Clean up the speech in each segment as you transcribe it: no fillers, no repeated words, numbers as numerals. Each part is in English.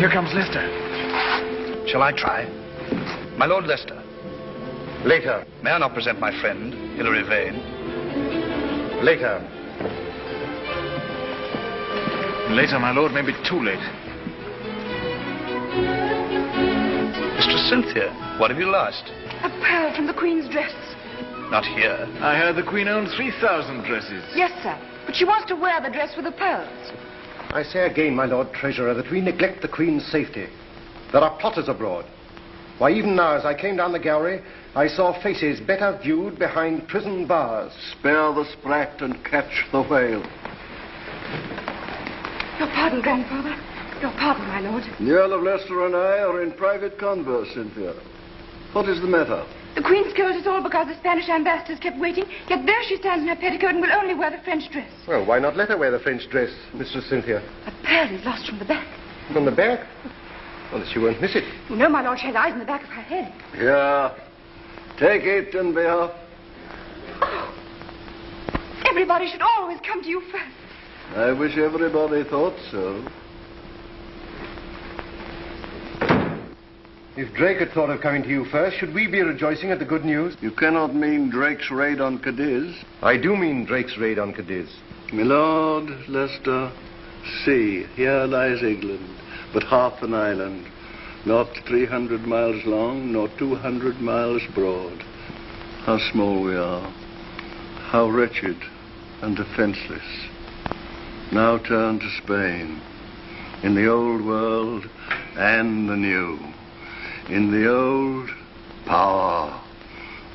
Here comes Leicester. Shall I try? My Lord Leicester. Later. May I not present my friend, Hilary Vane? Later. Later, my lord, may be too late. Mistress Cynthia, what have you lost? A pearl from the Queen's dress. Not here. I heard the Queen owned 3,000 dresses. Yes, sir. But she wants to wear the dress with the pearls. I say again, my Lord Treasurer, that we neglect the Queen's safety. There are plotters abroad. Why, even now, as I came down the gallery, I saw faces better viewed behind prison bars. Spare the sprat and catch the whale. Your pardon, grandfather. Your pardon, my lord. The Earl of Leicester and I are in private converse, Cynthia. What is the matter? The Queen scolded us all because the Spanish ambassadors kept waiting, yet there she stands in her petticoat and will only wear the French dress. Well, why not let her wear the French dress, Mistress Cynthia? A pearl is lost from the back. From the back? Well, she won't miss it. You know, my lord, she has eyes in the back of her head. Yeah. Take it and be off. Oh. Everybody should always come to you first. I wish everybody thought so. If Drake had thought of coming to you first, should we be rejoicing at the good news? You cannot mean Drake's raid on Cadiz. I do mean Drake's raid on Cadiz. My Lord Leicester, see, here lies England, but half an island, not 300 miles long, nor 200 miles broad. How small we are, how wretched and defenseless. Now turn to Spain, in the old world and the new. In the old, power.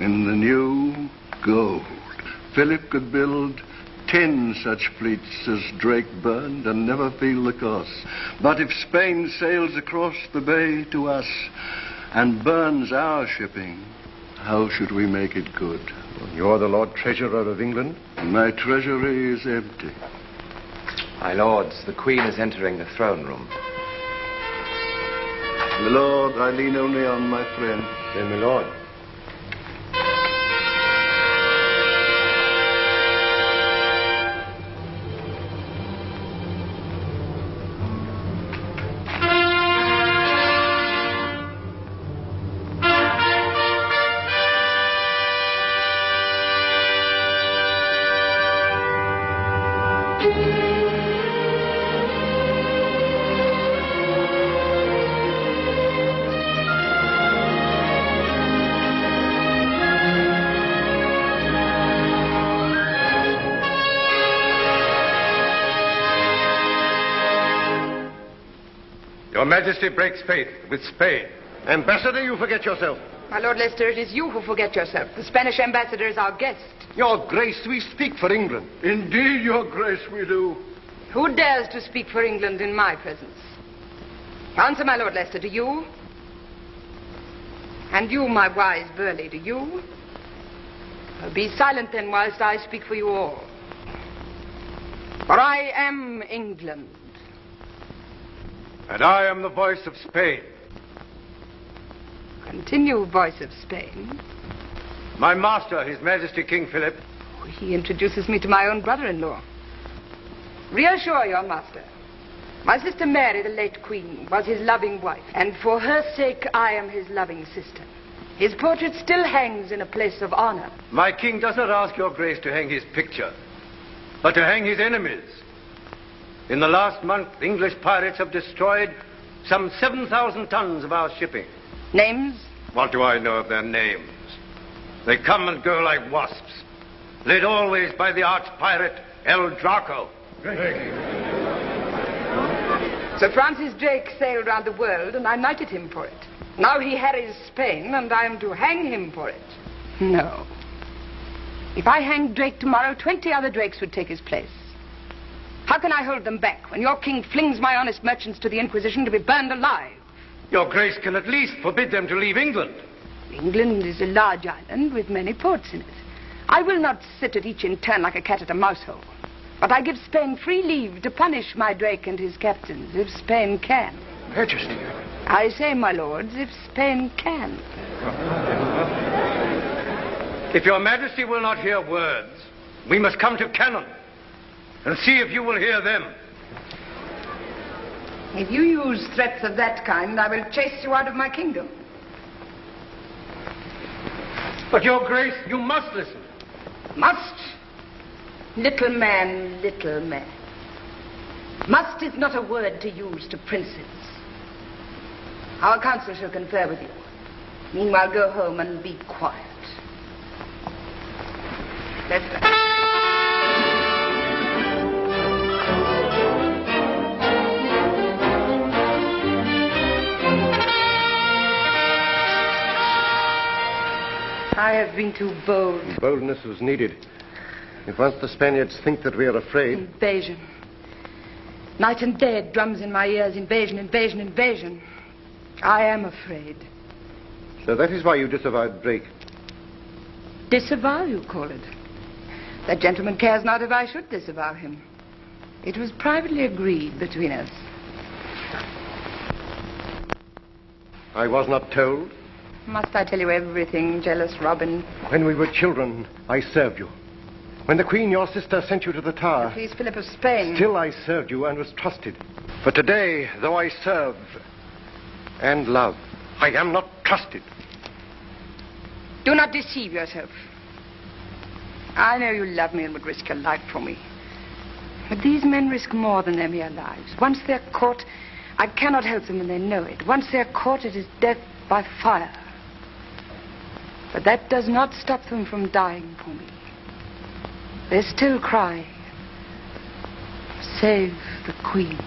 In the new, gold. Philip could build 10 such fleets as Drake burned and never feel the cost. But if Spain sails across the bay to us and burns our shipping, how should we make it good? Well, you're the Lord Treasurer of England. My treasury is empty. My lords, the Queen is entering the throne room. My lord, I lean only on my friend. Then, my lord. Your Majesty breaks faith with Spain. Ambassador, you forget yourself. My Lord Leicester, it is you who forget yourself. The Spanish ambassador is our guest. Your Grace, we speak for England. Indeed, Your Grace, we do. Who dares to speak for England in my presence? Answer, my Lord Leicester, do you? And you, my wise Burleigh, do you? Well, be silent then whilst I speak for you all. For I am England. And I am the voice of Spain. Continue, voice of Spain. My master, His Majesty King Philip. He introduces me to my own brother-in-law. Reassure your master. My sister Mary, the late Queen, was his loving wife, and for her sake I am his loving sister. His portrait still hangs in a place of honor. My king does not ask your grace to hang his picture, but to hang his enemies. In the last month, English pirates have destroyed some 7,000 tons of our shipping. Names? What do I know of their names? They come and go like wasps, led always by the arch-pirate El Draco. Sir Francis Drake sailed round the world, and I knighted him for it. Now he harries Spain, and I am to hang him for it. No. If I hanged Drake tomorrow, 20 other Drakes would take his place. How can I hold them back when your king flings my honest merchants to the Inquisition to be burned alive? Your grace can at least forbid them to leave England. England is a large island with many ports in it. I will not sit at each in turn like a cat at a mouse hole. But I give Spain free leave to punish my Drake and his captains, if Spain can. Majesty. I say, my lords, if Spain can. If your Majesty will not hear words, we must come to cannon and see if you will hear them. If you use threats of that kind, I will chase you out of my kingdom. But, Your Grace, you must listen. Must? Little man, little man. Must is not a word to use to princes. Our council shall confer with you. Meanwhile, go home and be quiet. Let's go. I have been too bold. Boldness was needed. If once the Spaniards think that we are afraid... Invasion. Night and day it drums in my ears. Invasion, invasion, invasion. I am afraid. So that is why you disavowed Drake. Disavow, you call it? That gentleman cares not if I should disavow him. It was privately agreed between us. I was not told. Must I tell you everything, jealous Robin? When we were children, I served you. When the Queen, your sister, sent you to the Tower... Please, Philip of Spain. Still I served you and was trusted. But today, though I serve and love, I am not trusted. Do not deceive yourself. I know you love me and would risk your life for me. But these men risk more than their mere lives. Once they're caught, I cannot help them and they know it. Once they're caught, it is death by fire. But that does not stop them from dying for me. They still cry, save the Queen.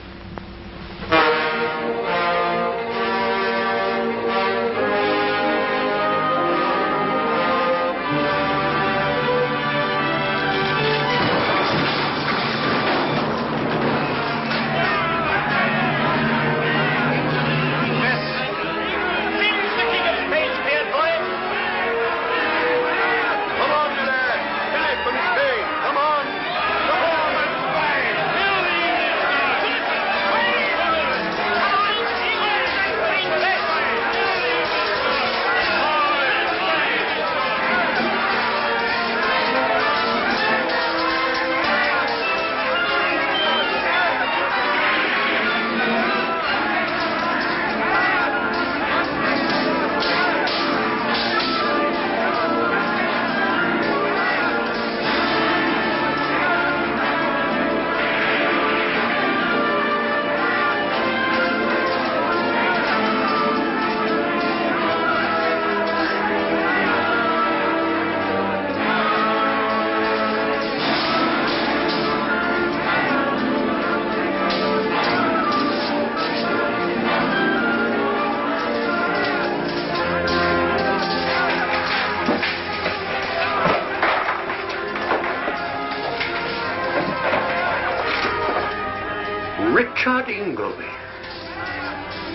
Richard Ingleby.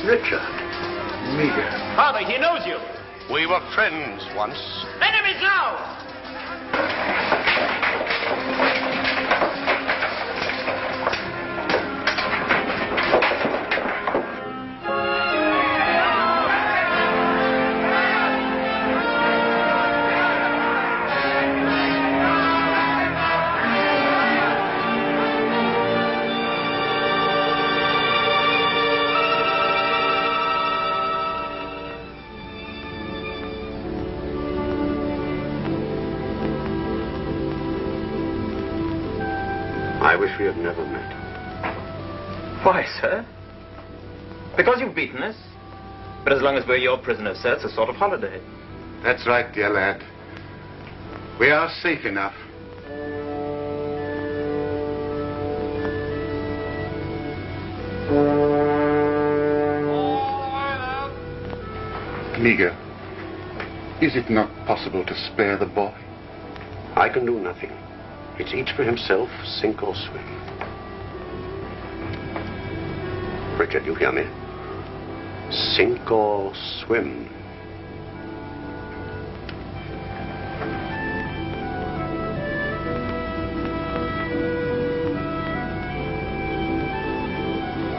Richard. Meager. Father, he knows you. We were friends once. Enemies now! I wish we had never met. Why, sir? Because you've beaten us. But as long as we're your prisoners, sir, it's a sort of holiday. That's right, dear lad. We are safe enough. Meager, is it not possible to spare the boy? I can do nothing. It's each for himself, sink or swim. Richard, you hear me? Sink or swim.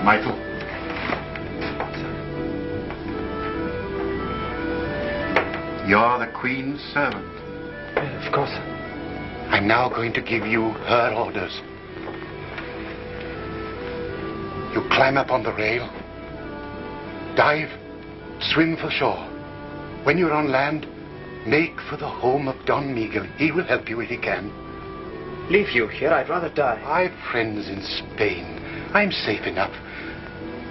Michael. You're the Queen's servant. Yes, of course. I'm now going to give you her orders. You climb up on the rail, dive, swim for shore. When you're on land, make for the home of Don Miguel. He will help you if he can. Leave you here, I'd rather die. I've friends in Spain. I'm safe enough.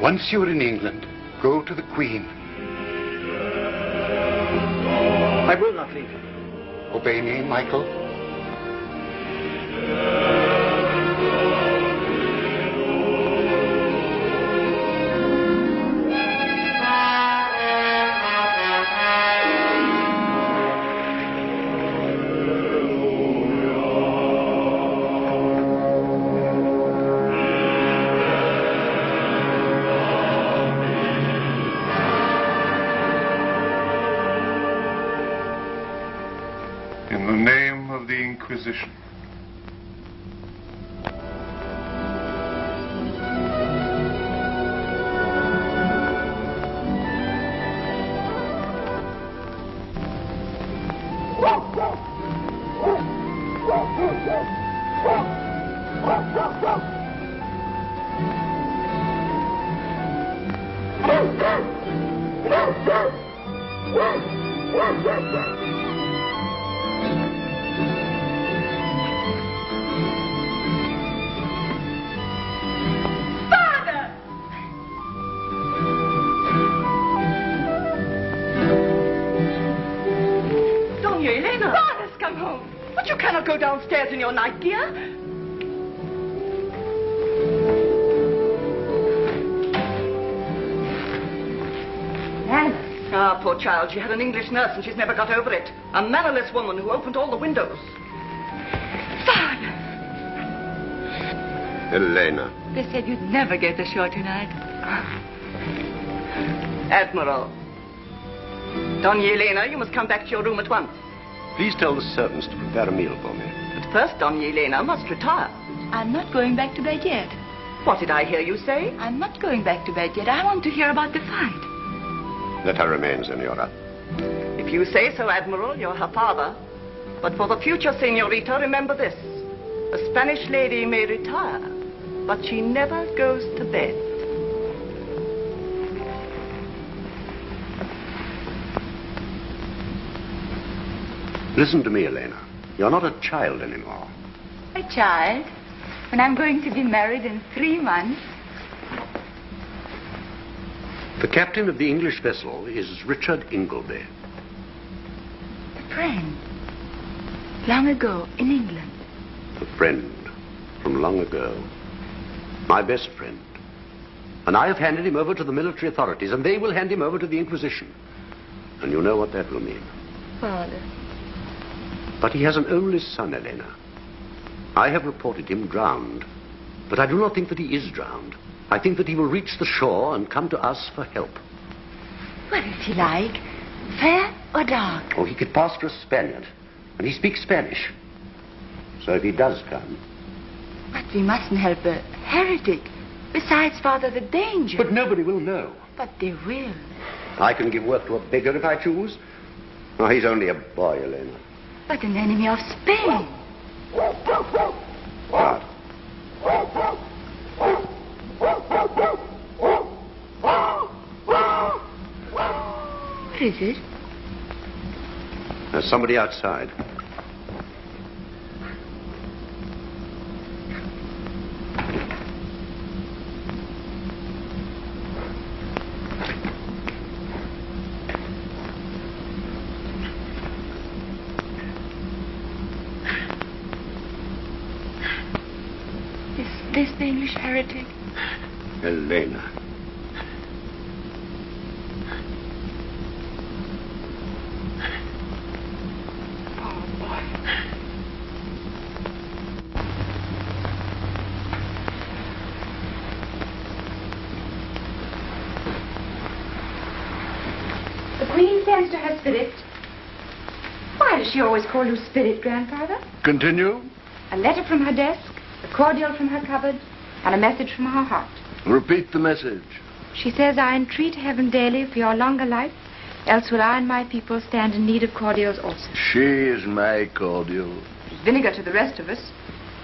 Once you're in England, go to the Queen. I will not leave you. Obey me, Michael. In the name of the Inquisition. But you cannot go downstairs in your night gear. Anna. Ah, poor child. She had an English nurse and she's never got over it. A mannerless woman who opened all the windows. Father! Elena. They said you'd never get ashore tonight. Admiral. Doña Elena, you must come back to your room at once. Please tell the servants to prepare a meal for me. But first, Doña Elena must retire. I'm not going back to bed yet. What did I hear you say? I'm not going back to bed yet. I want to hear about the fight. Let her remain, Senora. If you say so, Admiral, you're her father. But for the future, Senorita, remember this. A Spanish lady may retire, but she never goes to bed. Listen to me, Elena. You're not a child anymore. A child? When I'm going to be married in 3 months? The captain of the English vessel is Richard Ingleby. A friend. Long ago, in England. A friend from long ago. My best friend. And I have handed him over to the military authorities, and they will hand him over to the Inquisition. And you know what that will mean. Father. But he has an only son, Elena. I have reported him drowned. But I do not think that he is drowned. I think that he will reach the shore and come to us for help. What is he like? Fair or dark? Oh, he could pass for a Spaniard. And he speaks Spanish. So if he does come... But we mustn't help a heretic. Besides, Father, the danger... But nobody will know. But they will. I can give work to a beggar if I choose. Oh, he's only a boy, Elena. But an enemy of Spain. What? What is it? There's somebody outside. Is this the English heretic? Elena. The Queen sends to her spirit. Why does she always call you spirit, Grandfather? Continue. A letter from her desk, a cordial from her cupboard, and a message from her heart. Repeat the message. She says, I entreat heaven daily for your longer life, else will I and my people stand in need of cordials also. She is my cordial. Vinegar to the rest of us.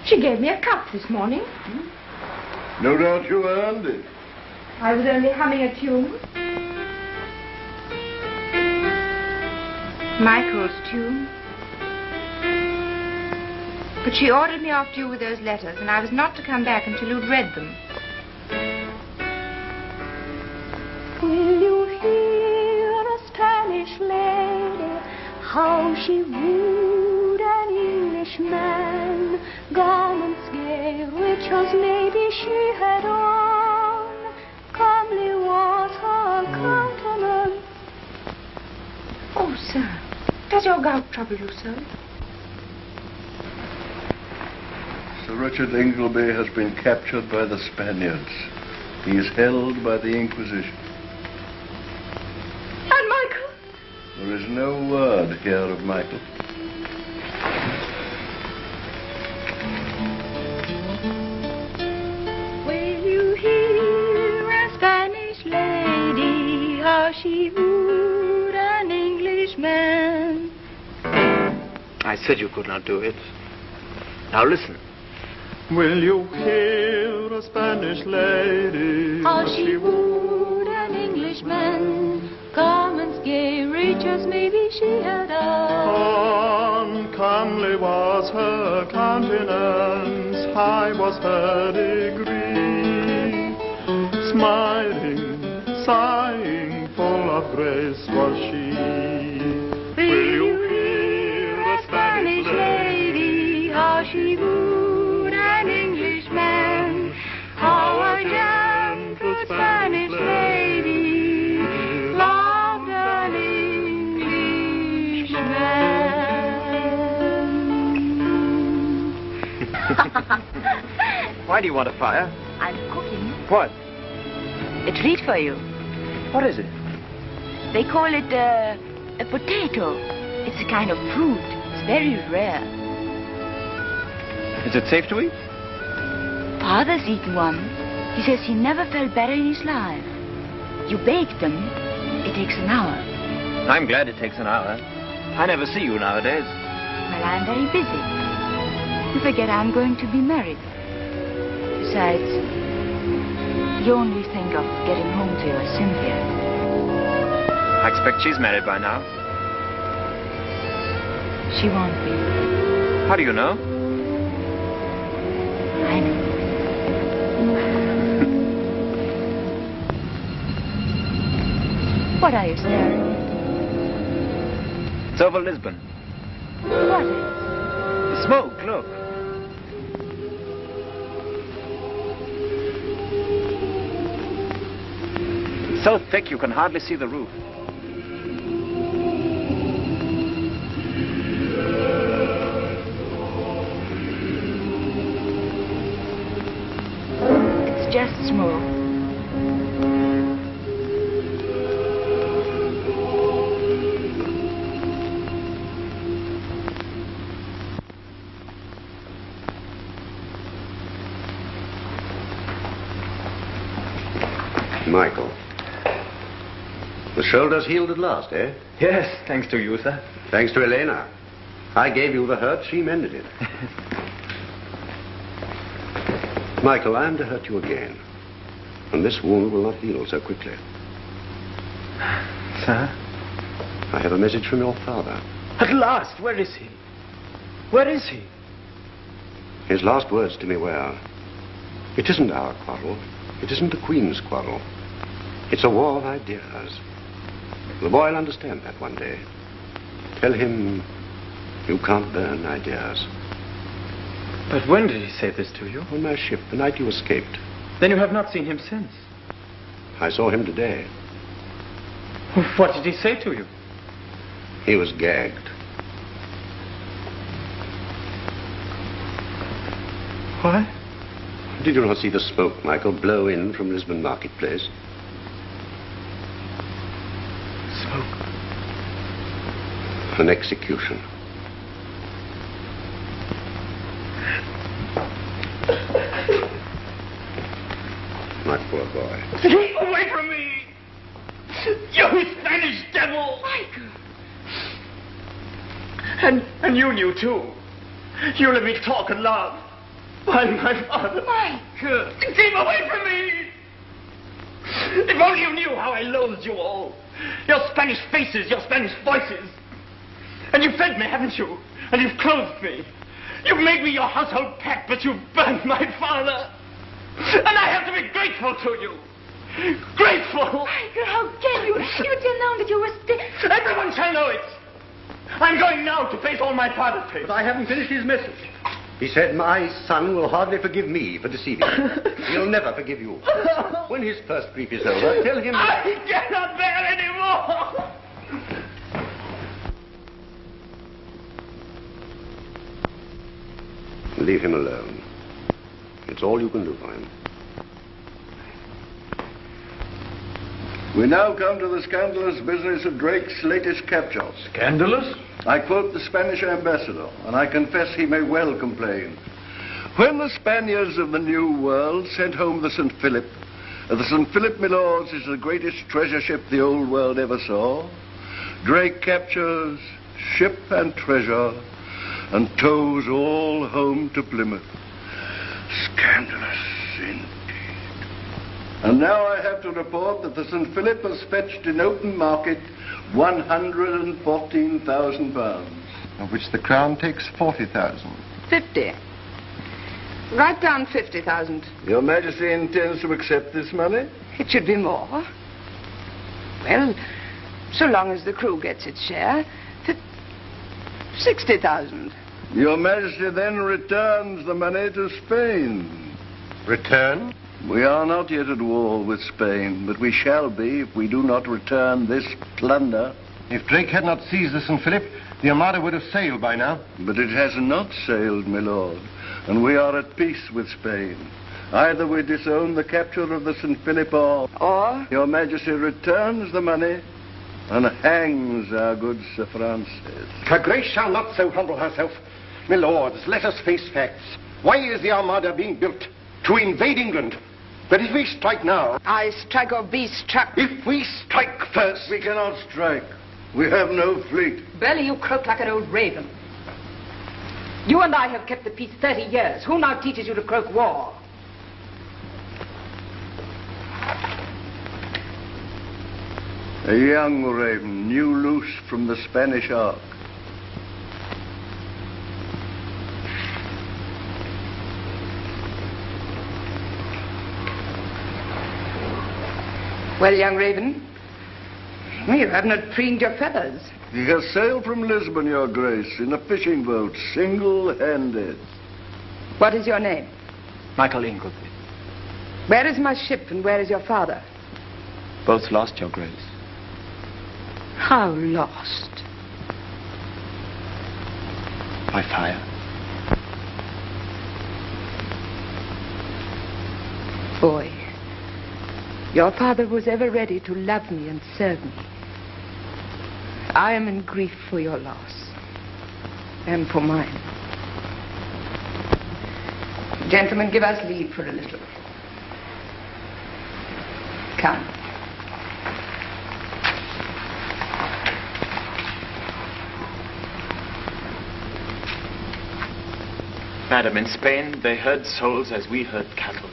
She gave me a cup this morning. No doubt you earned it. I was only humming a tune. Michael's tune. But she ordered me off to you with those letters, and I was not to come back until you'd read them. Will you hear a Spanish lady, how she wooed an Englishman, garments gay, rich as maybe she had on, comely was her countenance. Oh, sir, does your gout trouble you so? Sir Richard Ingleby has been captured by the Spaniards. He is held by the Inquisition. And Michael? There is no word here of Michael. Will you hear a Spanish lady, how she wooed an Englishman? I said you could not do it. Now listen. Will you hear a Spanish lady, how she wooed an Englishman, garments gay, rich as maybe she had on. Comely was her countenance, high was her degree, smiling, sighing, full of grace was she. Will you hear a Spanish lady, how she wooed an Englishman, how a gentle Spanish lady loved an Englishman. Why do you want a fire? I'm cooking What? a treat for you. What is it? They call it a potato. It's a kind of fruit. It's very rare. Is it safe to eat? Father's eaten one. He says he never felt better in his life. You bake them. It takes an hour. I'm glad it takes an hour. I never see you nowadays. Well, I'm very busy. You forget I'm going to be married. Besides, you only think of getting home to your Cynthia. I expect she's married by now. She won't be. How do you know? I know. What are you staring at? It's over Lisbon. What is? The smoke, look. It's so thick you can hardly see the roof. It's just smoke. Michael. The shoulder's healed at last, eh? Yes, thanks to you, sir. Thanks to Elena. I gave you the hurt, she mended it. Michael, I am to hurt you again. And this wound will not heal so quickly. Sir? I have a message from your father. At last, where is he? Where is he? His last words to me were, it isn't our quarrel. It isn't the Queen's quarrel. It's a war of ideas. The boy will understand that one day. Tell him you can't burn ideas. But when did he say this to you? On my ship, the night you escaped. Then you have not seen him since. I saw him today. What did he say to you? He was gagged. What? Did you not see the smoke, Michael, blow in from Lisbon marketplace? Smoke? An execution. My poor boy. Keep away from me! You Spanish devil! Michael! And you knew too. You let me talk and laugh. Find my father. Mike! Keep away from me! If only you knew how I loathed you all. Your Spanish faces, your Spanish voices. And you've fed me, haven't you? And you've clothed me. You've made me your household pet, but you've burnt my father. And I have to be grateful to you. Grateful! Michael, how can you? You didn't know that you were still... Everyone shall know it. I'm going now to face all my father's face. But I haven't finished his message. He said, my son will hardly forgive me for deceiving him. He'll never forgive you. When his first grief is over, tell him... I cannot bear anymore! Leave him alone. It's all you can do for him. We now come to the scandalous business of Drake's latest capture. Scandalous? I quote the Spanish ambassador, and I confess he may well complain. When the Spaniards of the New World sent home the St. Philip, the St. Philip, my lords, is the greatest treasure ship the old world ever saw. Drake captures ship and treasure and tows all home to Plymouth. Scandalous indeed. And now I have to report that the St. Philip has fetched in open market £114,000. Of which the Crown takes 40,000. 50. Write down 50,000. Your Majesty intends to accept this money? It should be more. Well, so long as the crew gets its share, 60,000. Your Majesty then returns the money to Spain. Return? We are not yet at war with Spain, but we shall be if we do not return this plunder. If Drake had not seized the St. Philip, the Armada would have sailed by now. But it has not sailed, my lord, and we are at peace with Spain. Either we disown the capture of the St. Philip or Your Majesty returns the money and hangs our good Sir Francis. Her Grace shall not so humble herself. My lords, let us face facts. Why is the Armada being built? To invade England. But if we strike now... I strike or be struck. If we strike first... We cannot strike. We have no fleet. Belly, you croak like an old raven. You and I have kept the peace 30 years. Who now teaches you to croak war? A young raven, new loose from the Spanish ark. Well, young raven, you have not preened your feathers. He has sailed from Lisbon, Your Grace, in a fishing boat, single-handed. What is your name? Michael Ingleby. Where is my ship and where is your father? Both lost, Your Grace. How lost? By fire. Boy, your father was ever ready to love me and serve me. I am in grief for your loss and for mine. Gentlemen, give us leave for a little. Come. Madam, in Spain, they herd souls as we herd cattle.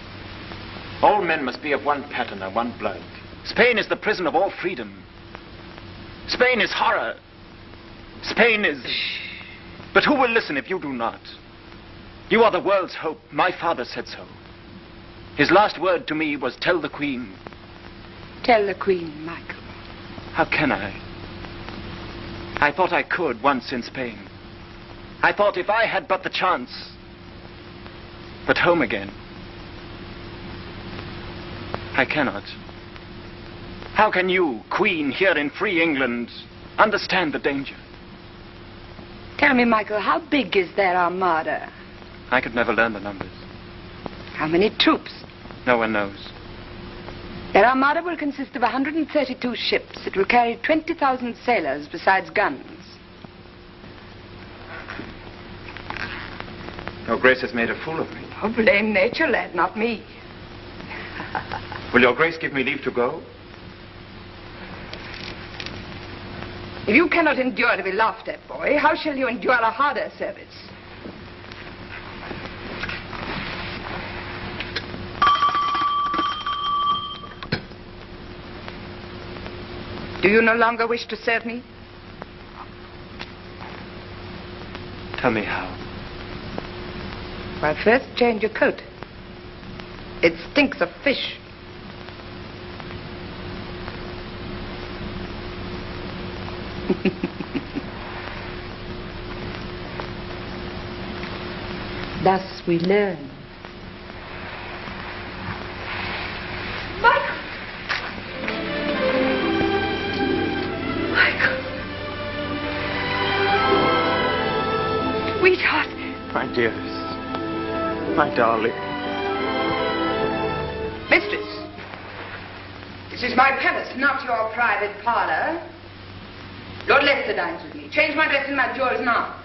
All men must be of one pattern and one blood. Spain is the prison of all freedom. Spain is horror. Spain is... But who will listen if you do not? You are the world's hope. My father said so. His last word to me was, tell the Queen. Tell the Queen, Michael. How can I? I thought I could once in Spain. I thought if I had but the chance. But home again. I cannot. How can you, Queen, here in free England, understand the danger? Tell me, Michael, how big is their armada? I could never learn the numbers. How many troops? No one knows. Their armada will consist of 132 ships. It will carry 20,000 sailors besides guns. Your Grace has made a fool of me. Oh, blame nature, lad, not me. Will your Grace give me leave to go? If you cannot endure to be laughed at, boy, how shall you endure a harder service? Do you no longer wish to serve me? Tell me how. Well, first change your coat. It stinks of fish. Thus we learn. Michael! Michael! Sweetheart! My dearest. My darling. Mistress, this is my palace, not your private parlor. Lord Leicester dines with me. Change my dress and my jewels now.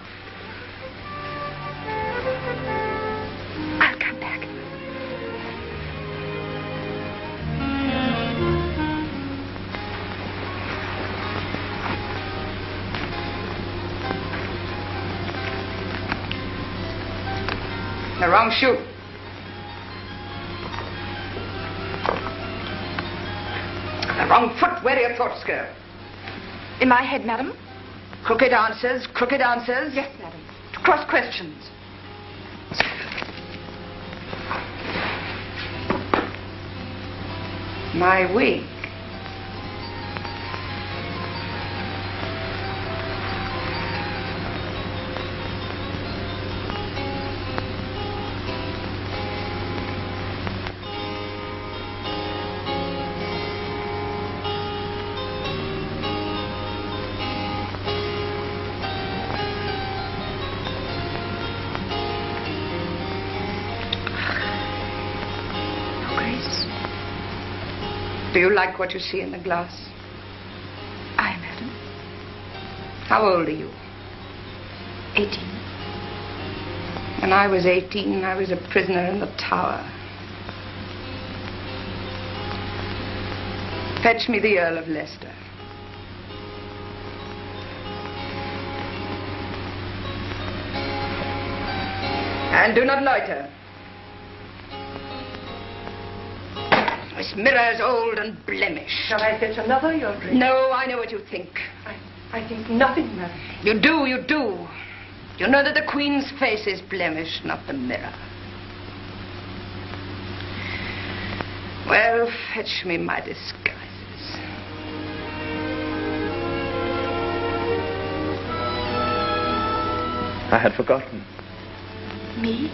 I'll come back. The wrong shoe. The wrong foot. Where are your thoughts go? In my head, madam? Crooked answers, crooked answers. Yes, madam. To cross questions. My wig. Do you like what you see in the glass? Aye, madam. How old are you? 18. When I was 18, I was a prisoner in the tower. Fetch me the Earl of Leicester. And do not loiter. This mirror is old and blemished. Shall I fetch another, Your Grace? No, I know what you think. I think nothing, madam. You do, you do. You know that the Queen's face is blemished, not the mirror. Well, fetch me my disguises. I had forgotten Me?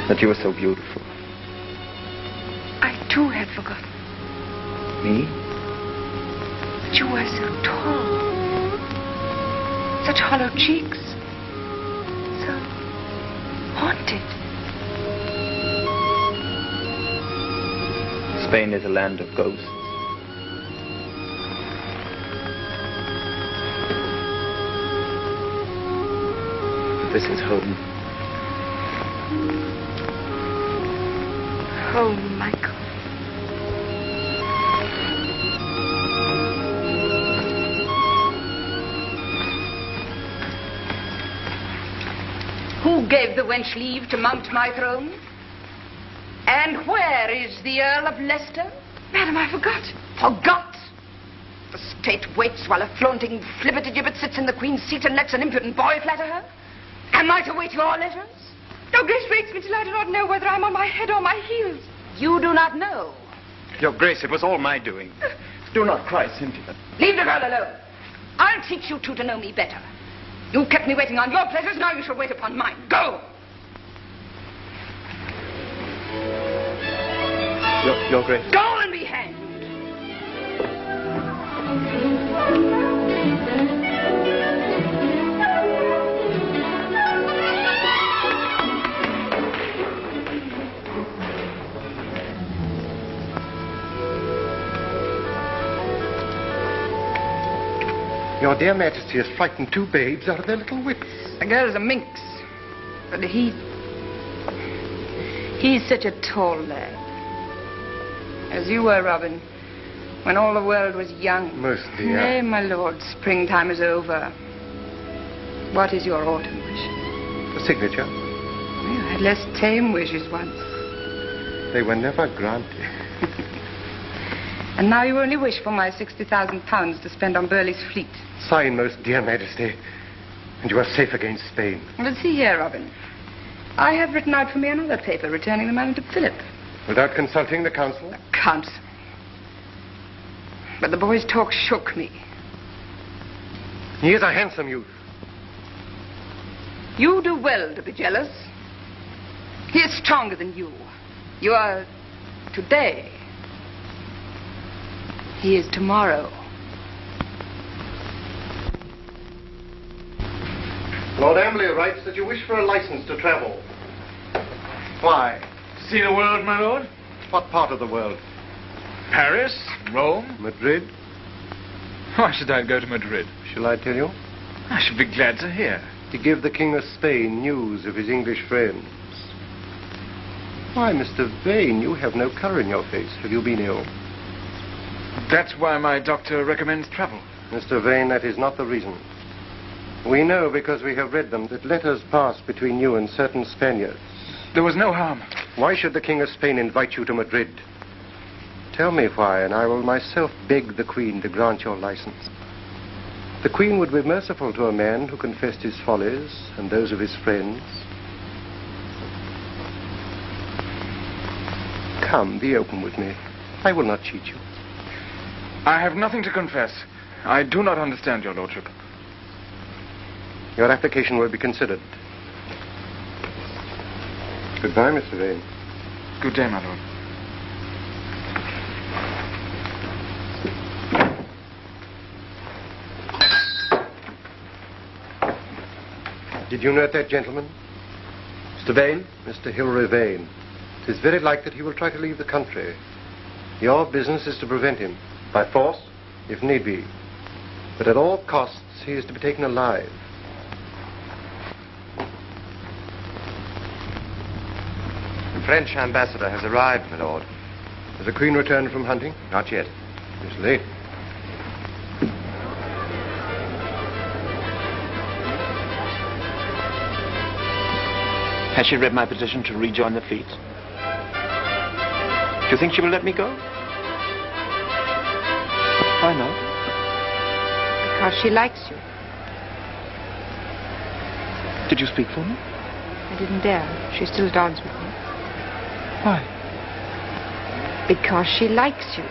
that you were so beautiful. I too had forgotten. Me? But you were so tall. Such hollow cheeks. So haunted. Spain is a land of ghosts. But this is home. Home, Michael. Who gave the wench leave to mount my throne? And where is the Earl of Leicester? Madam, I forgot. Forgot? The state waits while a flaunting flibbertigibbet sits in the Queen's seat and lets an impudent boy flatter her? Am I to wait your letters? Your Grace waits me till I do not know whether I'm on my head or my heels. You do not know. Your Grace, it was all my doing. Do not cry, Cynthia. Leave the girl alone. I'll teach you two to know me better. You kept me waiting on your pleasures, now you shall wait upon mine. Go! Your Grace. Go and be hanged! Your dear Majesty has frightened two babes out of their little wits. The girl's a minx. But he's such a tall lad. As you were, Robin, when all the world was young. Mostly, Nay, my lord, springtime is over. What is your autumn wish? A signature. You had less tame wishes once. They were never granted. And now you only wish for my £60,000 to spend on Burleigh's fleet. Sign, most dear Majesty, and you are safe against Spain. But see here, Robin. I have written out for me another paper returning the money to Philip. Without consulting the council? The council. But the boy's talk shook me. He is a handsome youth. You do well to be jealous. He is stronger than you. You are today. He is tomorrow. Lord Amberley writes that you wish for a license to travel. Why? See the world, my lord? What part of the world? Paris, Rome. Madrid? Why should I go to Madrid? Shall I tell you? I should be glad to hear. To give the King of Spain news of his English friends. Why, Mr. Vane, you have no colour in your face. Have you been ill? That's why my doctor recommends travel. Mr. Vane, that is not the reason. We know, because we have read them, that letters passed between you and certain Spaniards. There was no harm. Why should the King of Spain invite you to Madrid? Tell me why, and I will myself beg the Queen to grant your license. The Queen would be merciful to a man who confessed his follies and those of his friends. Come, be open with me. I will not cheat you. I have nothing to confess. I do not understand your lordship. Your application will be considered. Goodbye, Mr. Vane. Good day, my lord. Did you note that gentleman? Mr. Vane? Mr. Hilary Vane. It is very likely that he will try to leave the country. Your business is to prevent him. By force? If need be. But at all costs, he is to be taken alive. The French ambassador has arrived, my lord. Has the Queen returned from hunting? Not yet. It's late. Has she read my petition to rejoin the fleet? Do you think she will let me go? Why not? Because she likes you. Did you speak for me? I didn't dare. She still dawdles with me. Why? Because she likes you.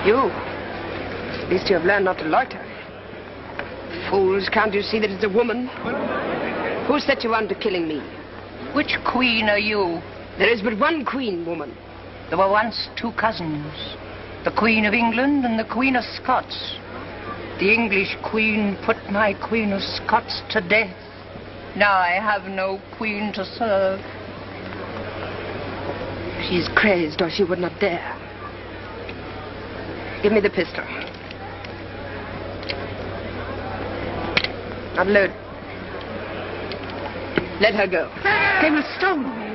You? At least you have learned not to loiter. Fools, can't you see that it's a woman? Who set you on to killing me? Which queen are you? There is but one queen, woman. There were once two cousins. The Queen of England and the Queen of Scots. The English queen put my Queen of Scots to death. Now I have no queen to serve. She's crazed, or she would not dare. Give me the pistol. Unload. Let her go. They will stone me.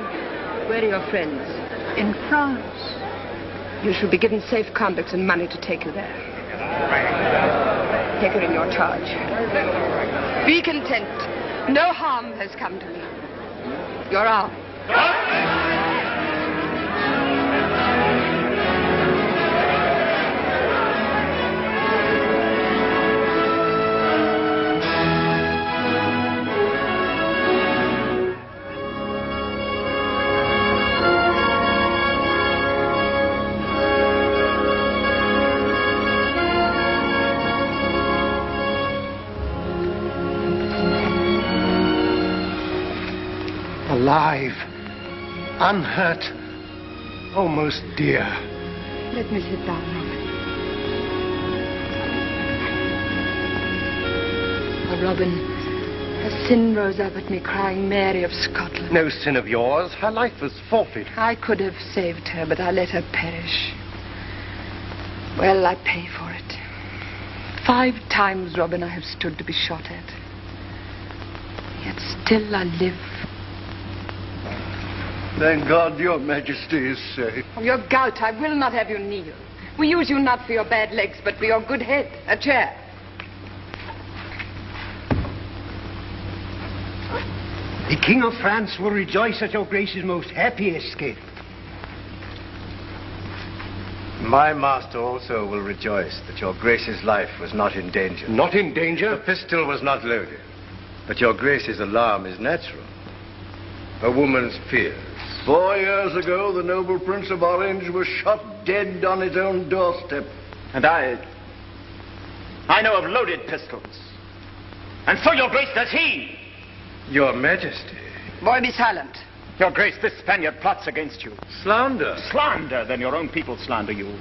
Where are your friends? In France. You shall be given safe conducts and money to take you there. Take her in your charge. Be content. No harm has come to me. Your arm. unhurt, almost dear. Let me sit down, Robin. Oh, Robin, a sin rose up at me crying Mary of Scotland. No sin of yours. Her life was forfeit. I could have saved her, but I let her perish. Well, I pay for it. 5 times, Robin, I have stood to be shot at. Yet still I live. Thank God your Majesty is safe. Oh, your gout, I will not have you kneel. We use you not for your bad legs, but for your good head. A chair. The King of France will rejoice at your Grace's most happy escape. My master also will rejoice that your Grace's life was not in danger. Not in danger? The pistol was not loaded. But your Grace's alarm is natural. A woman's fears. 4 years ago, the noble Prince of Orange was shot dead on his own doorstep. And I know of loaded pistols. And so your Grace does he. Your Majesty. Boy, be silent. Your Grace, this Spaniard plots against you. Slander. Slander, then your own people slander you.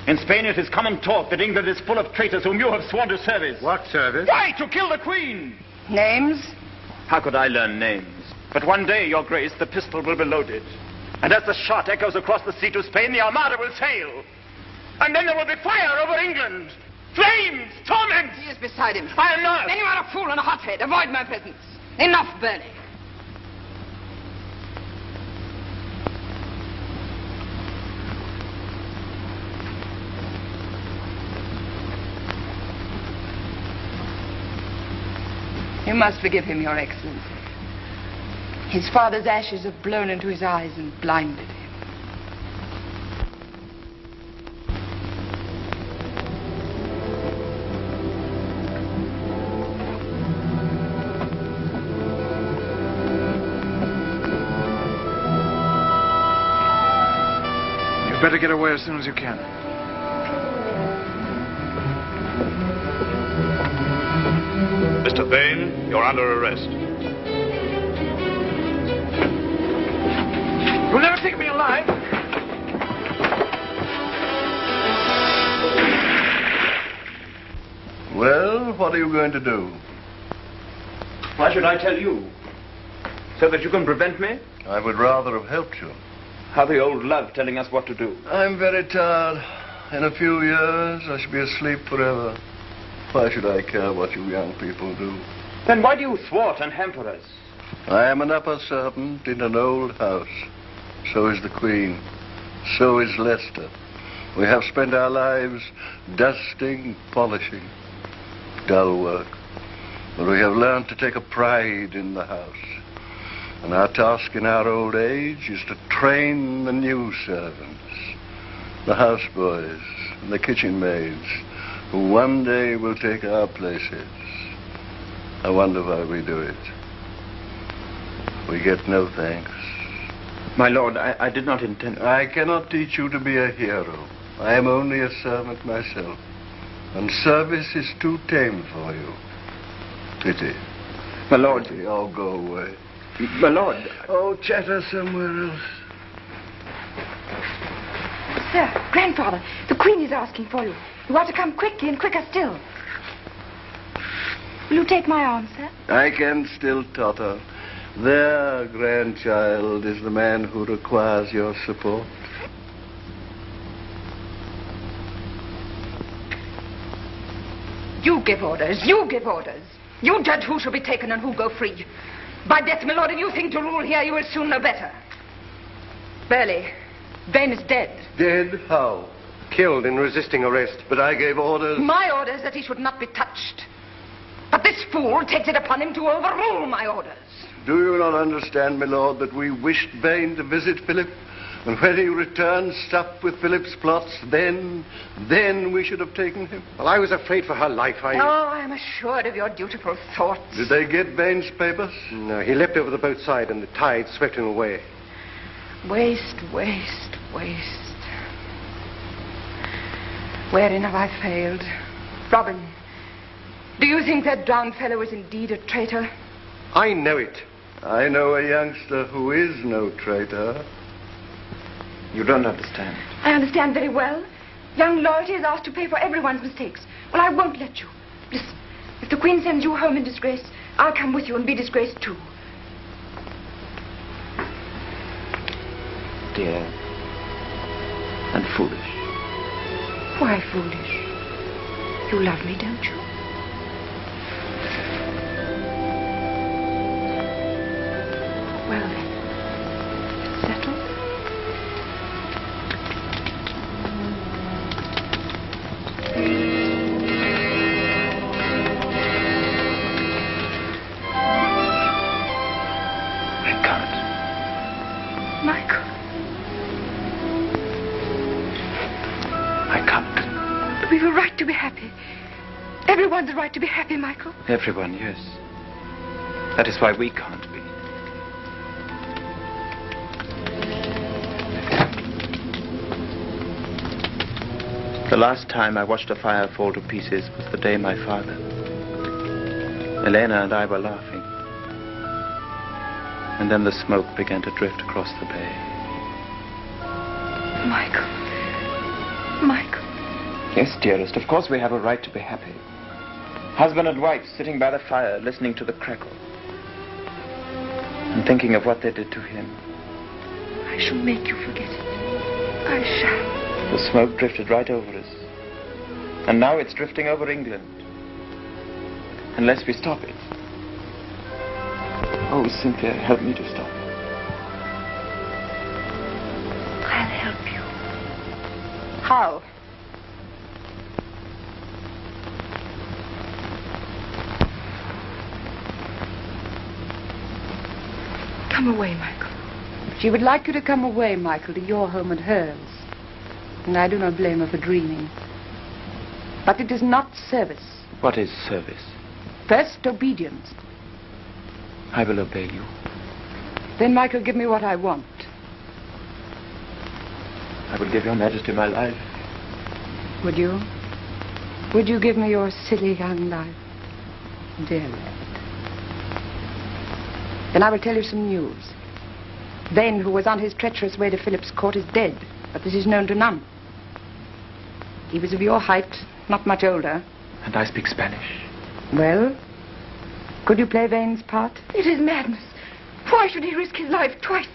In Spain it is common talk that England is full of traitors whom you have sworn to service. What service? Why, to kill the Queen. Names? How could I learn names? But one day, your Grace, the pistol will be loaded. And as the shot echoes across the sea to Spain, the Armada will sail. And then there will be fire over England. Flames, torment. He is beside himself. I am not. Then you are a fool and a hothead. Avoid my presence. Enough, Burley. You must forgive him, Your Excellency. His father's ashes have blown into his eyes and blinded him. You'd better get away as soon as you can. Mr. Vane, you're under arrest. You'll never take me alive. Well, what are you going to do? Why should I tell you? So that you can prevent me? I would rather have helped you. How the old love telling us what to do. I'm very tired. In a few years, I shall be asleep forever. Why should I care what you young people do? Then why do you thwart and hamper us? I am an upper servant in an old house. So is the Queen. So is Leicester. We have spent our lives dusting, polishing. Dull work. But we have learned to take a pride in the house. And our task in our old age is to train the new servants, the houseboys and the kitchen maids, who one day will take our places. I wonder why we do it. We get no thanks. My lord, I did not intend... I cannot teach you to be a hero. I am only a servant myself. And service is too tame for you. Pity. My lord... Pity. Oh, go away. My lord... Oh, chatter somewhere else. Sir, grandfather, the Queen is asking for you. You ought to come quickly and quicker still. Will you take my arm, sir? I can still totter. There, grandchild, is the man who requires your support. You give orders. You give orders. You judge who shall be taken and who go free. By death, my lord, if you think to rule here, you will soon know better. Burley, Vane is dead. Dead? How? Killed in resisting arrest, but I gave orders. My orders that he should not be touched. But this fool takes it upon him to overrule my orders. Do you not understand, my lord, that we wished Vane to visit Philip? And when he returned, stuffed with Philip's plots, then we should have taken him. Well, I was afraid for her life. Oh, I am assured of your dutiful thoughts. Did they get Vane's papers? No, he leapt over the boat's side and the tide swept him away. Waste, waste, waste. Wherein have I failed? Robin, do you think that drowned fellow is indeed a traitor? I know it. I know a youngster who is no traitor. You don't understand. I understand very well. Young loyalty is asked to pay for everyone's mistakes. Well, I won't let you. Listen, if the Queen sends you home in disgrace, I'll come with you and be disgraced too. Dear. And foolish. Why foolish? You love me, don't you? Well then, settled? I can't. Michael. I can't. We've a right to be happy. Everyone's a right to be happy, Michael. Everyone, yes. That is why we can't be. The last time I watched a fire fall to pieces was the day my father, Elena and I were laughing. And then the smoke began to drift across the bay. Michael. Michael. Yes, dearest, of course we have a right to be happy. Husband and wife sitting by the fire, listening to the crackle. And thinking of what they did to him. I shall make you forget it. I shall. The smoke drifted right over us. And now it's drifting over England. Unless we stop it. Oh, Cynthia, help me to stop it. I'll help you. How? Come away, Michael. She would like you to come away, Michael, to your home and hers. And I do not blame her for dreaming. But it is not service. What is service? First, obedience. I will obey you. Then, Michael, give me what I want. I will give your Majesty my life. Would you? Would you give me your silly young life? Dear lad. Then I will tell you some news. Vane, who was on his treacherous way to Philip's court, is dead. But this is known to none. He was of your height, not much older. And I speak Spanish. Well, could you play Vane's part? It is madness. Why should he risk his life twice?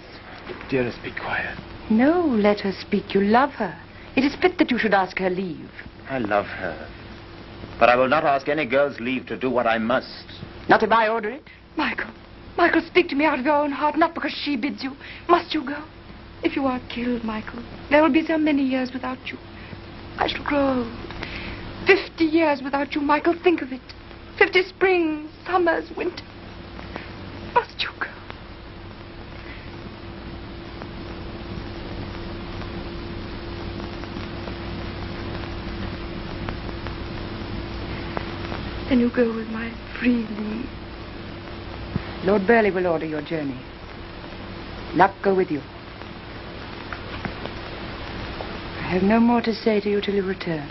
Dearest, be quiet. No, let her speak. You love her. It is fit that you should ask her leave. I love her. But I will not ask any girl's leave to do what I must. Not if I order it. Michael. Michael, speak to me out of your own heart, not because she bids you. Must you go? If you are killed, Michael, there will be so many years without you. I shall grow old. 50 years without you, Michael. Think of it. 50 springs, summers, winter. Must you go? Then you go with my free leave. Lord Burleigh will order your journey. Luck go with you. I have no more to say to you till you return.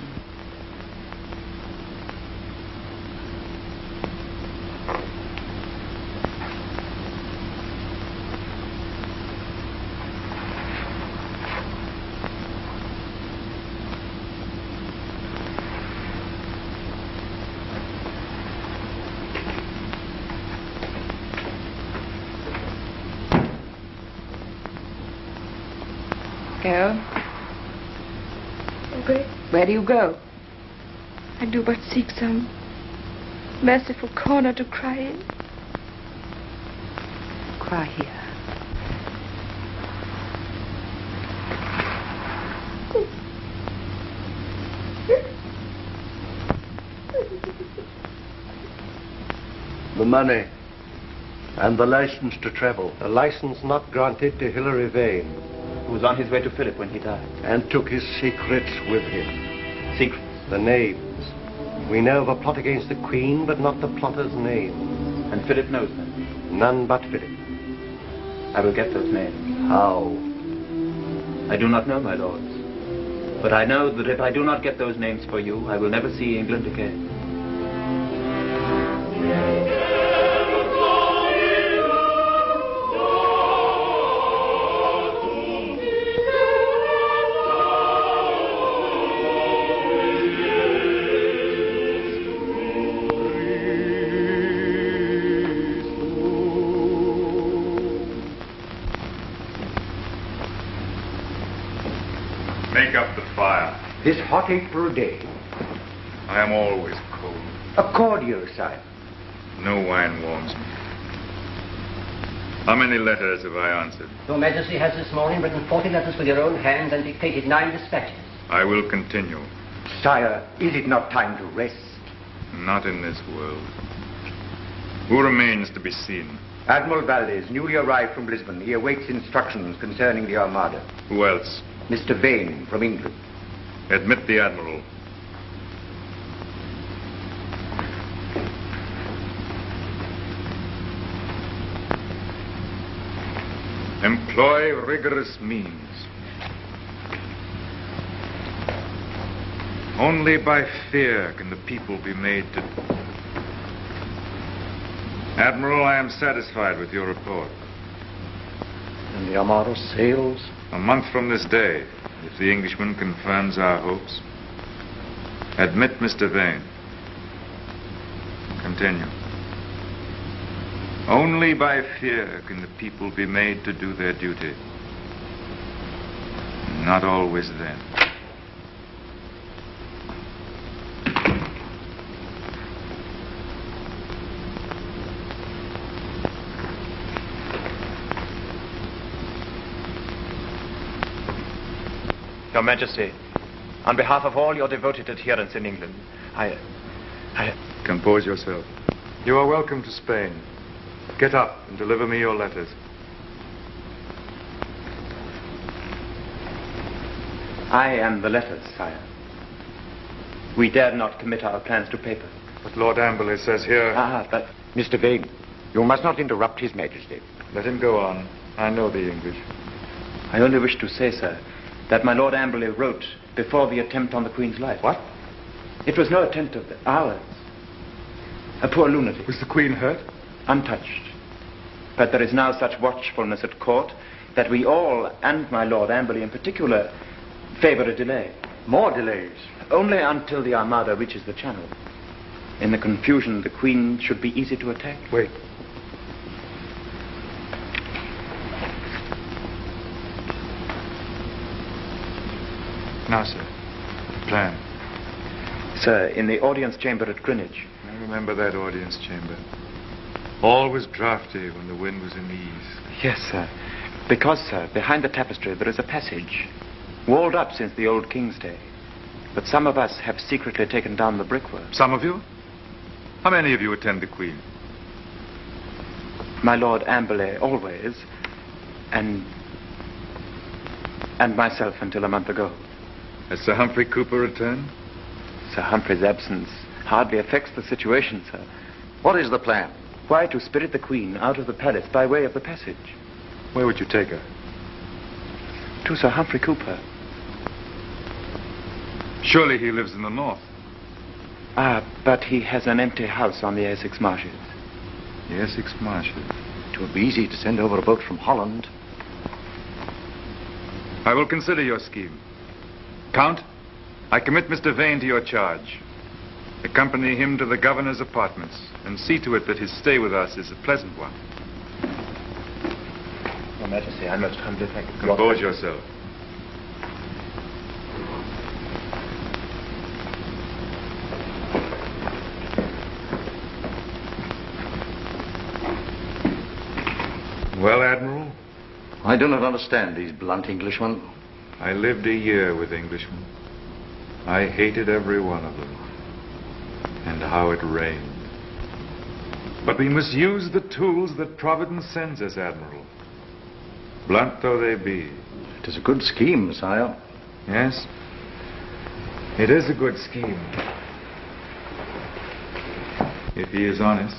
Go. Okay. Where do you go? I do but seek some merciful corner to cry in. Cry here. The money and the license to travel. A license not granted to Hilary Vane, who was on his way to Philip when he died. And took his secrets with him. Secrets? The names. We know of a plot against the Queen, but not the plotter's name. And Philip knows them? None but Philip. I will get those names. How? I do not know, my lords. But I know that if I do not get those names for you, I will never see England again. Make up the fire. This hot April day. I am always cold. A cordial, sire. No wine warms me. How many letters have I answered? Your Majesty has this morning written 40 letters with your own hands and dictated 9 dispatches. I will continue. Sire, is it not time to rest? Not in this world. Who remains to be seen? Admiral Valdez, newly arrived from Lisbon. He awaits instructions concerning the Armada. Who else? Mr. Vane, from England. Admit the Admiral. Employ rigorous means. Only by fear can the people be made to... Admiral, I am satisfied with your report. And the Armada sails? A month from this day, if the Englishman confirms our hopes. Admit Mr. Vane. Continue. Only by fear can the people be made to do their duty. Not always then. Your Majesty, on behalf of all your devoted adherents in England, I... Compose yourself. You are welcome to Spain. Get up and deliver me your letters. I am the letters, sire. We dare not commit our plans to paper. But Lord Amberley says here... but... Mr. Vane, you must not interrupt His Majesty. Let him go on. I know the English. I only wish to say, sir, that my Lord Amberley wrote before the attempt on the Queen's life. What? It was no attempt of ours. A poor lunatic. Was the Queen hurt? Untouched. But there is now such watchfulness at court that we all, and my Lord Amberley in particular, favor a delay. More delays? Only until the Armada reaches the Channel. In the confusion, the Queen should be easy to attack. Wait. Now, sir, the plan. Sir, in the audience chamber at Greenwich. I remember that audience chamber. All was draughty when the wind was in the east. Yes, sir. Because, sir, behind the tapestry there is a passage, walled up since the old King's day. But some of us have secretly taken down the brickwork. Some of you? How many of you attend the Queen? My Lord Amberley, always. And myself until a month ago. Has Sir Humphrey Cooper returned? Sir Humphrey's absence hardly affects the situation, sir. What is the plan? Why, to spirit the Queen out of the palace by way of the passage. Where would you take her? To Sir Humphrey Cooper. Surely he lives in the north. But he has an empty house on the Essex marshes. The Essex marshes? It would be easy to send over a boat from Holland. I will consider your scheme. Count, I commit Mr. Vane to your charge. Accompany him to the governor's apartments and see to it that his stay with us is a pleasant one. Your Majesty, I most humbly thank you. Compose yourself. Well, Admiral? I do not understand these blunt Englishmen. I lived a year with Englishmen. I hated every one of them. And how it rained. But we must use the tools that Providence sends us, Admiral. Blunt though they be. It is a good scheme, sire. Yes, it is a good scheme. If he is honest.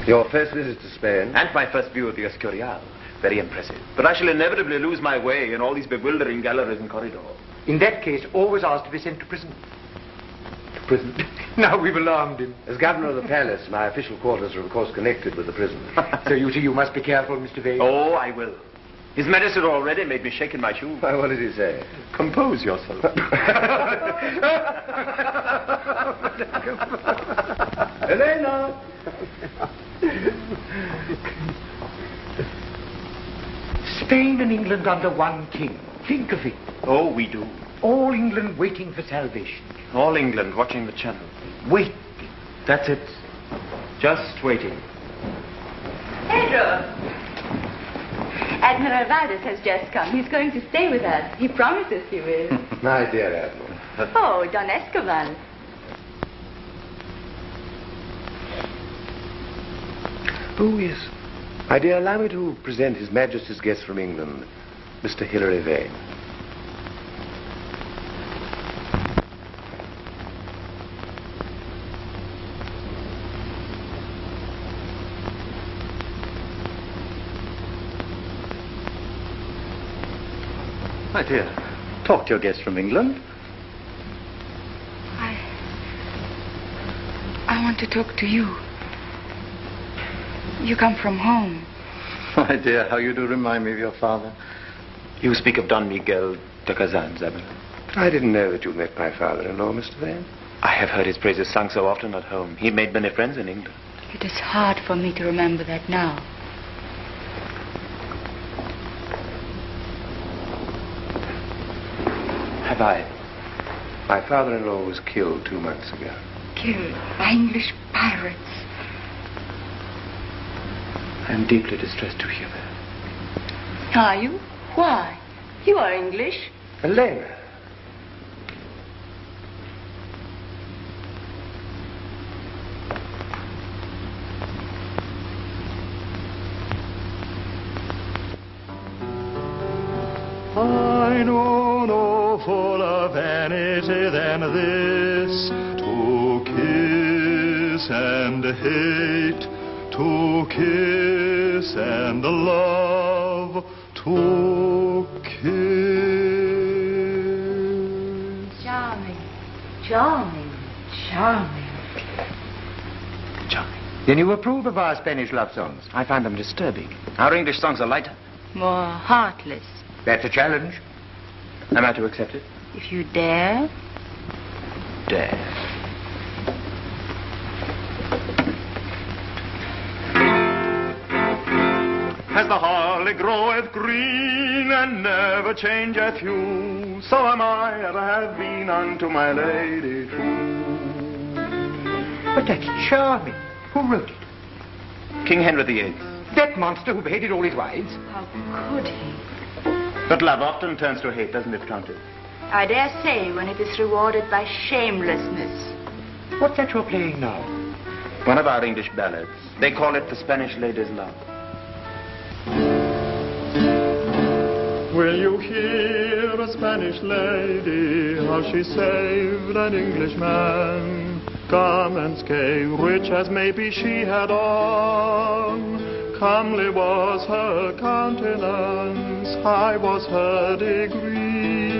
Your first visit to Spain? And my first view of the Escurial. Very impressive. But I shall inevitably lose my way in all these bewildering galleries and corridors. In that case, always ask to be sent to prison. To prison? Now we've alarmed him. As governor of the palace, my official quarters are, of course, connected with the prison. So you must be careful, Mr. Vane. Oh, I will. His Majesty already made me shake in my shoes. Why, what did he say? Compose yourself. Elena! Spain and England under one king. think of it. Oh, we do. All England waiting for salvation. All England watching the channel. Wait. That's it. Just waiting. Pedro! Admiral Valdez has just come. He's going to stay with us. He promises he will. My dear Admiral. Oh, Don Escobar. Oh, yes. My dear, allow me to present His Majesty's guest from England, Mr. Hilary Vane. My dear, talk to your guest from England. I want to talk to you. You come from home. My dear, how you do remind me of your father. You speak of Don Miguel de Kazan, Isabel. I didn't know that you met my father-in-law, Mr. Vane. I have heard his praises sung so often at home. He made many friends in England. It is hard for me to remember that now. Have I? My father-in-law was killed 2 months ago. Killed by English pirates. I am deeply distressed to hear that. Are you? Why? You are English. Elena. I know no fuller vanity than this, to kiss and hate, to kiss and love, to kiss. Charming, charming, charming. Charming. Then you approve of our Spanish love songs? I find them disturbing. Our English songs are lighter. More heartless. That's a challenge. Am I to accept it? If you dare. Dare. As the holly groweth green and never changeth hue, so am I ever have been unto my lady true. But that's charming. Who wrote it? King Henry VIII. That monster who beheaded all his wives? How could he? But love often turns to hate, doesn't it, Countess? I dare say when it is rewarded by shamelessness. What's that you're playing now? One of our English ballads. They call it The Spanish Lady's Love. Will you hear a Spanish lady, how she saved an Englishman? Garments gay, rich as maybe she had on. Comely was her countenance, high was her degree.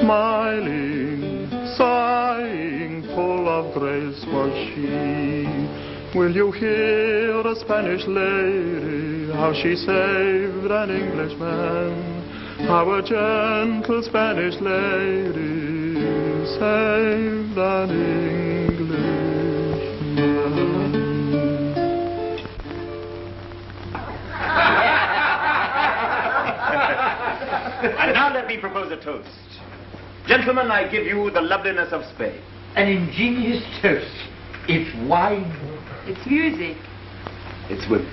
Smiling, sighing, full of grace was she. Will you hear a Spanish lady, how she saved an Englishman? How a gentle Spanish lady saved an Englishman. And now let me propose a toast. Gentlemen, I give you the loveliness of Spain. An ingenious toast. It's wine. It's music. It's women.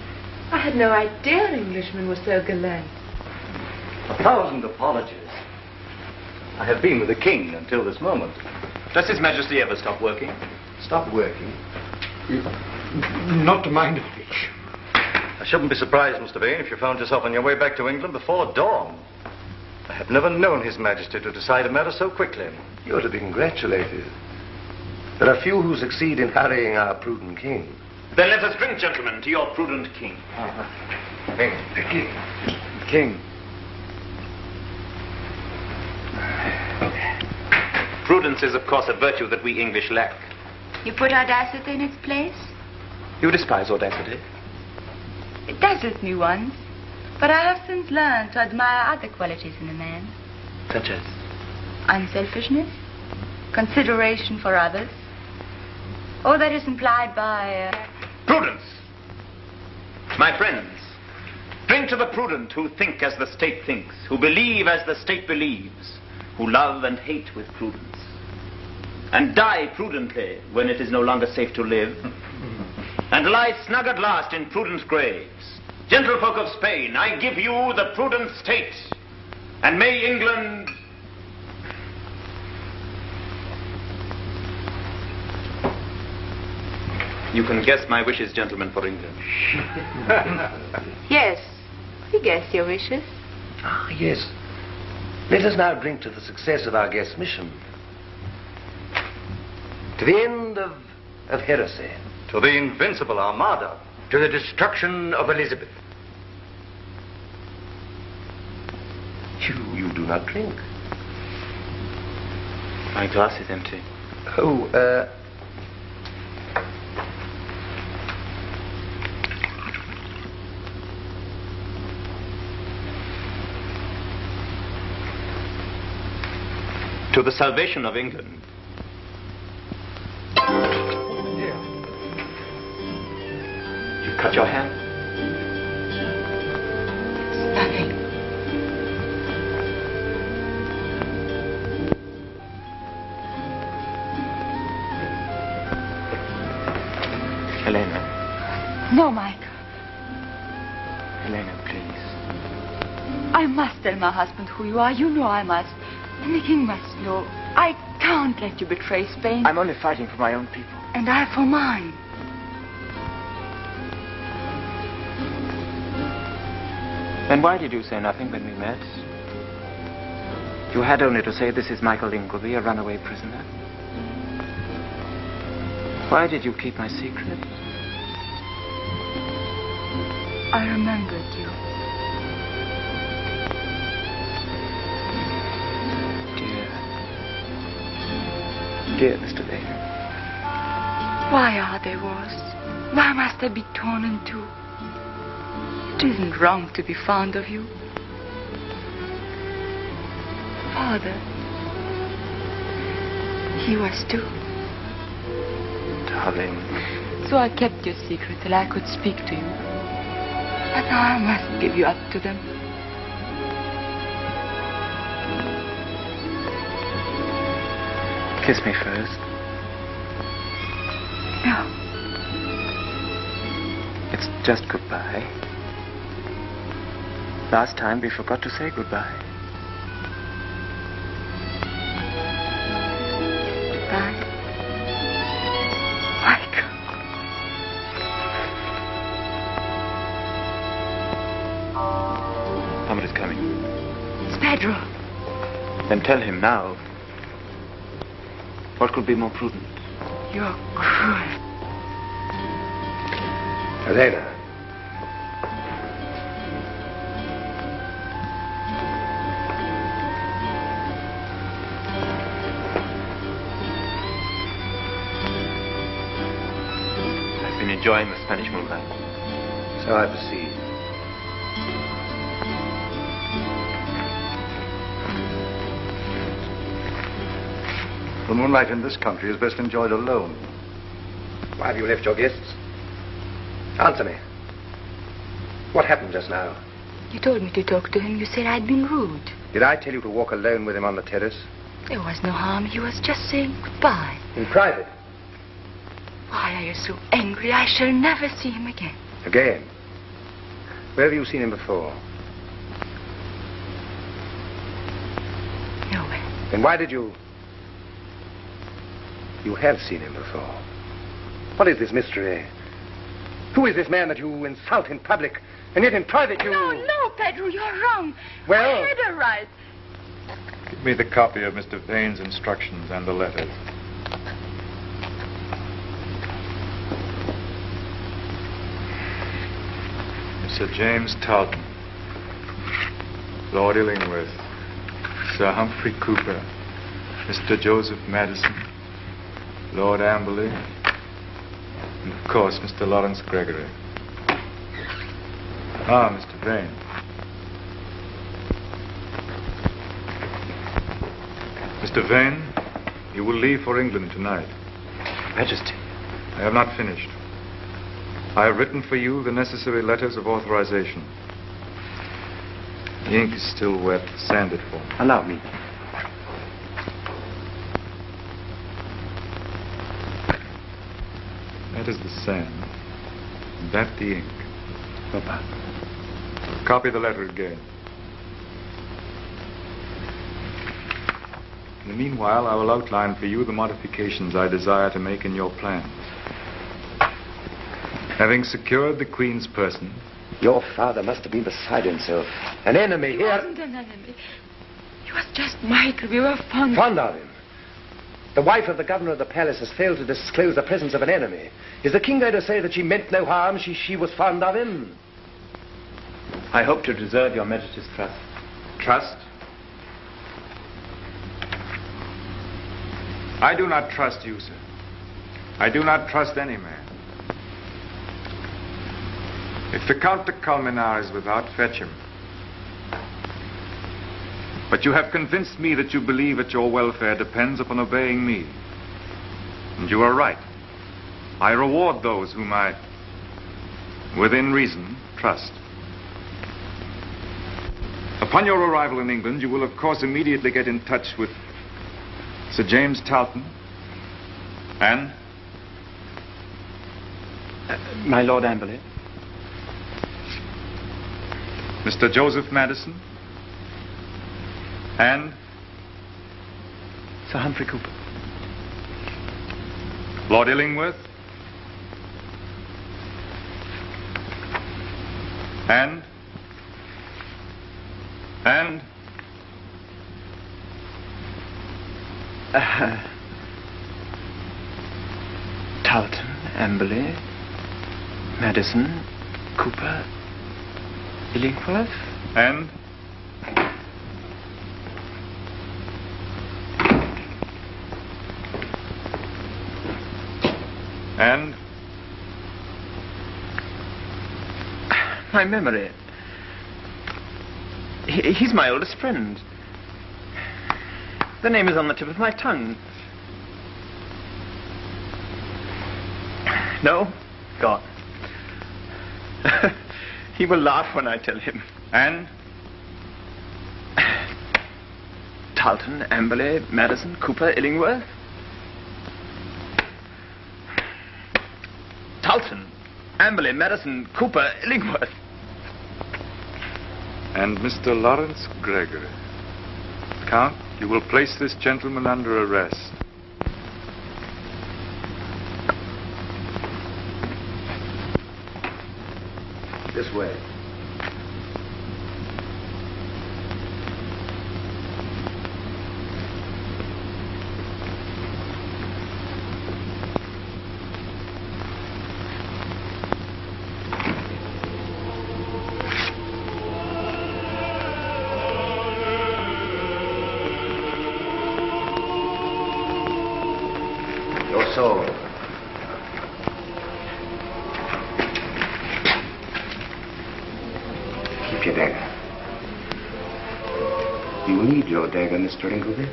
I had no idea Englishmen were so gallant. 1,000 apologies. I have been with the king until this moment. Does His Majesty ever stop working? Stop working? Not to my knowledge. I shouldn't be surprised, Mr. Vane, if you found yourself on your way back to England before dawn. I have never known His Majesty to decide a matter so quickly. You're to be congratulated. There are few who succeed in hurrying our prudent king. Then let us drink, gentlemen, to your prudent king. King. Prudence is, of course, a virtue that we English lack. You put audacity in its place? You despise audacity. It dazzled me once, but I have since learned to admire other qualities in a man. Such as? Unselfishness, consideration for others, all that is implied by... Prudence! My friends, Drink to the prudent who think as the state thinks, who believe as the state believes, who love and hate with prudence, and die prudently when it is no longer safe to live, and lie snug at last in prudent graves. Gentlefolk of Spain, I give you the prudent state, and may England... You can guess my wishes, gentlemen, for England. Yes, we guess your wishes. Ah, yes. Let us now drink to the success of our guest's mission. To the end of heresy. To the invincible Armada. To the destruction of Elizabeth. You do not drink. My glass is empty. Oh, To the salvation of England. You cut your hand? It's nothing. Helena. No, Michael. Helena, please. I must tell my husband who you are. You know I must. And the king must know. I can't let you betray Spain. I'm only fighting for my own people. And I for mine. Then why did you say nothing when we met? You had only to say, this is Michael Ingleby, a runaway prisoner. Why did you keep my secret? I remembered you. Dear Mr. Vane. Why are there wars? Why must I be torn in two? It isn't wrong to be fond of you. Father, he was too. Darling. So I kept your secret till I could speak to you. But now I must give you up to them. Kiss me first. No. It's just goodbye. Last time we forgot to say goodbye. Goodbye. Michael. Somebody's coming. It's Pedro. Then tell him now. What could be more prudent? You're cruel. Helena. I've been enjoying the Spanish moonlight. So I perceive. The moonlight in this country is best enjoyed alone. Why have you left your guests? Answer me. What happened just now? You told me to talk to him. You said I'd been rude. Did I tell you to walk alone with him on the terrace? There was no harm. He was just saying goodbye. In private? Why are you so angry? I shall never see him again. Again? Where have you seen him before? Nowhere. Then why did you... You have seen him before. What is this mystery? Who is this man that you insult in public, and yet in private you... No, Pedro, you're wrong. Well... I had a right. Give me the copy of Mr. Vane's instructions and the letters. Sir James Talton, Lord Illingworth, Sir Humphrey Cooper, Mr. Joseph Madison, Lord Amberley, and of course Mr. Lawrence Gregory. Ah, Mr. Vane. Mr. Vane, you will leave for England tonight. Majesty. I have not finished. I have written for you the necessary letters of authorization. The ink is still wet. Sand it for me. Allow me. That is the sand. That the ink. Papa. Copy the letter again. In the meanwhile, I will outline for you the modifications I desire to make in your plans. Having secured the Queen's person... Your father must have been beside himself. An enemy He here. wasn't an enemy. He was just Michael. We were fond Fond of him. The wife of the governor of the palace has failed to disclose the presence of an enemy. Is the king going to say that she meant no harm? She was fond of him? I hope to deserve your Majesty's trust. Trust? I do not trust you, sir. I do not trust any man. If the Count de Colmenar is without, fetch him. But you have convinced me that you believe that your welfare depends upon obeying me. And you are right. I reward those whom I, within reason, trust. Upon your arrival in England, you will of course immediately get in touch with Sir James Talton and... My Lord Amberley. Mr. Joseph Madison and... Sir Humphrey Cooper. Lord Illingworth and... Talton, Amberley, Madison, Cooper, Illingworth, and... My memory. He's my oldest friend. The name is on the tip of my tongue. No? God. He will laugh when I tell him. And? Talton, Amberley, Madison, Cooper, Illingworth. Talton, Amberley, Madison, Cooper, Illingworth. And Mr. Lawrence Gregory. Count, you will place this gentleman under arrest. This way. Your soul. Keep your dagger. You need your dagger, Mr. Ingleby.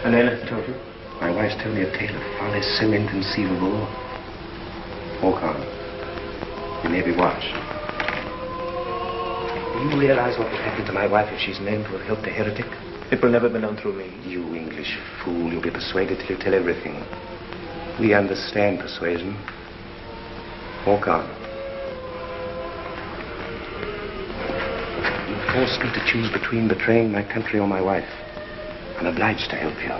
Helena told you? My wife's told me a tale of folly so inconceivable. Walk on. You may be watched. Do you realize what would happen to my wife if she's known to have helped a heretic? It will never be known through me. You English fool. You'll be persuaded till you tell everything. We understand persuasion. Walk on. You forced me to choose between betraying my country or my wife. I'm obliged to help you.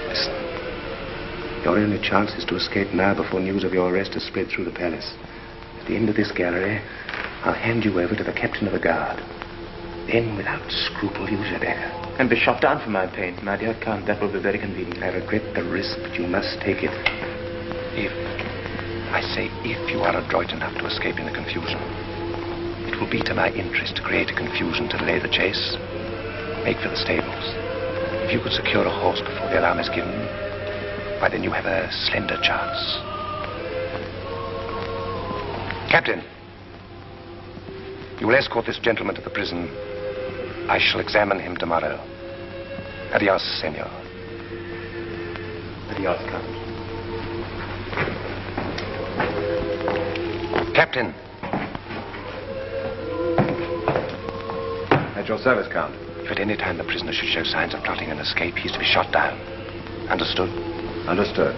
Listen. Your only chance is to escape now before news of your arrest has spread through the palace. At the end of this gallery, I'll hand you over to the captain of the guard. Then, without scruple, use your dagger. And be shot down for my pain, my dear Count. That will be very convenient. I regret the risk, but you must take it. If you are adroit enough to escape in the confusion, it will be to my interest to create a confusion to delay the chase. Make for the stables. If you could secure a horse before the alarm is given, why, then you have a slender chance. Captain, you will escort this gentleman to the prison. I shall examine him tomorrow. Adios, senor. Adios, Count. Captain. your service, Count. If at any time the prisoner should show signs of plotting an escape, he is to be shot down. Understood? Understood.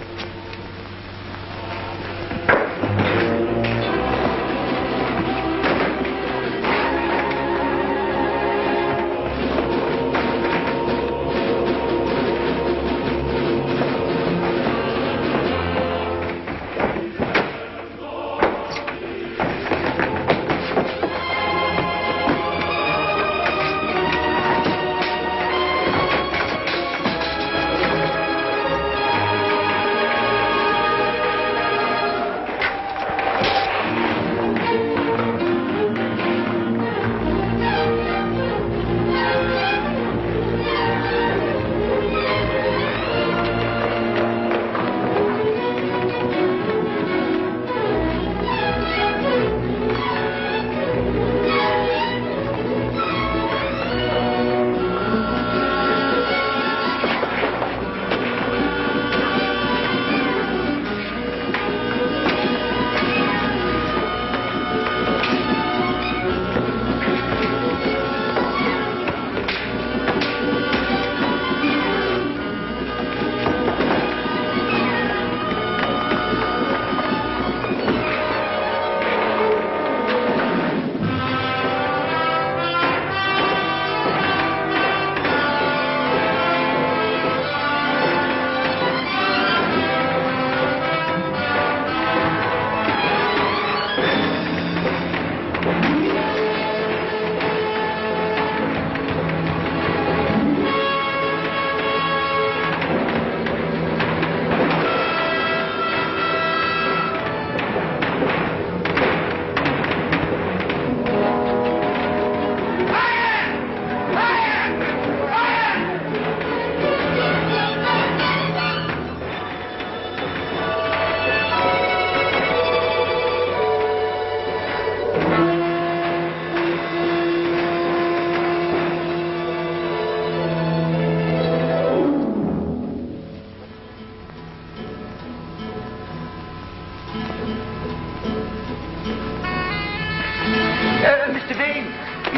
Mr. Vane,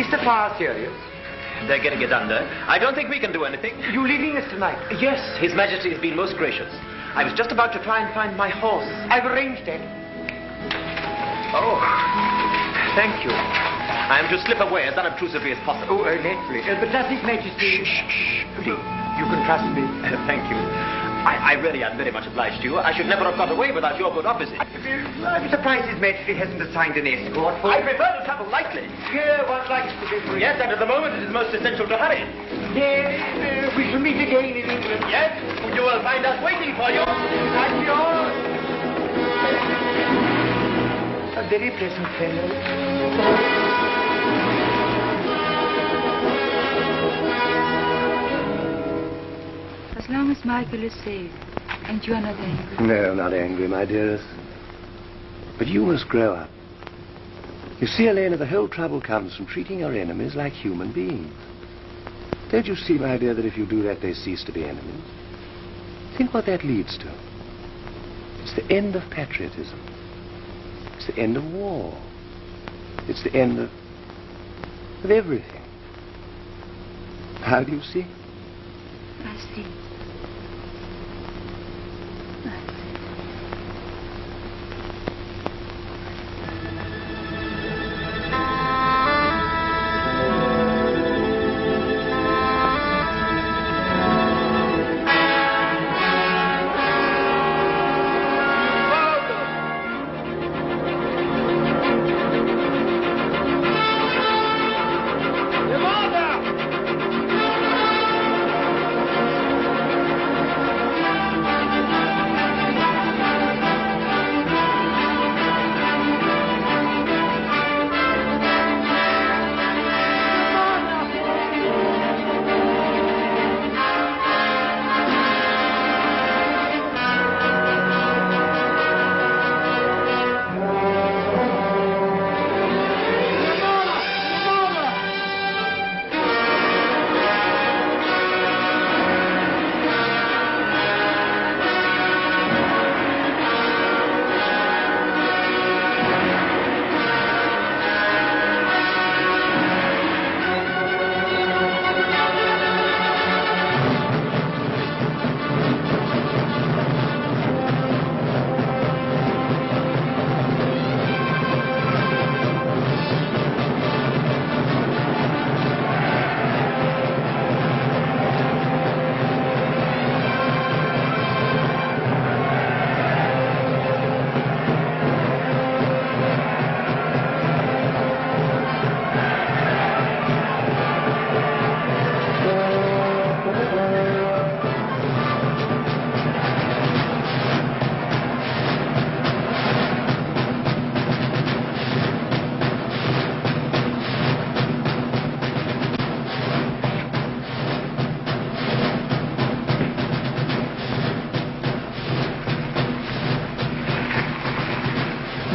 is the fire serious? They're getting it under. I don't think we can do anything. You leaving us tonight? Yes, His Majesty has been most gracious. I was just about to try and find my horse. I've arranged it. Oh, thank you. I am to slip away as unobtrusively as possible. Oh, naturally. But does His Majesty... Shh. Please, you can trust me. Thank you. I really am very much obliged to you. I should never have got away without your good offices. I'm surprised His Majesty hasn't assigned an escort for... I prefer to travel lightly. Here, one likes to be free. Yes, and at the moment it is most essential to hurry. Yes, we shall meet again in England. Yes, you will find us waiting for you. I'm yours. A very pleasant fellow. As long as Michael is safe, and you are not angry. No, not angry, my dearest. But you must grow up. You see, Elena, the whole trouble comes from treating your enemies like human beings. Don't you see, my dear, that if you do that, they cease to be enemies? Think what that leads to. It's the end of patriotism. It's the end of war. It's the end of everything. How do you see? I see.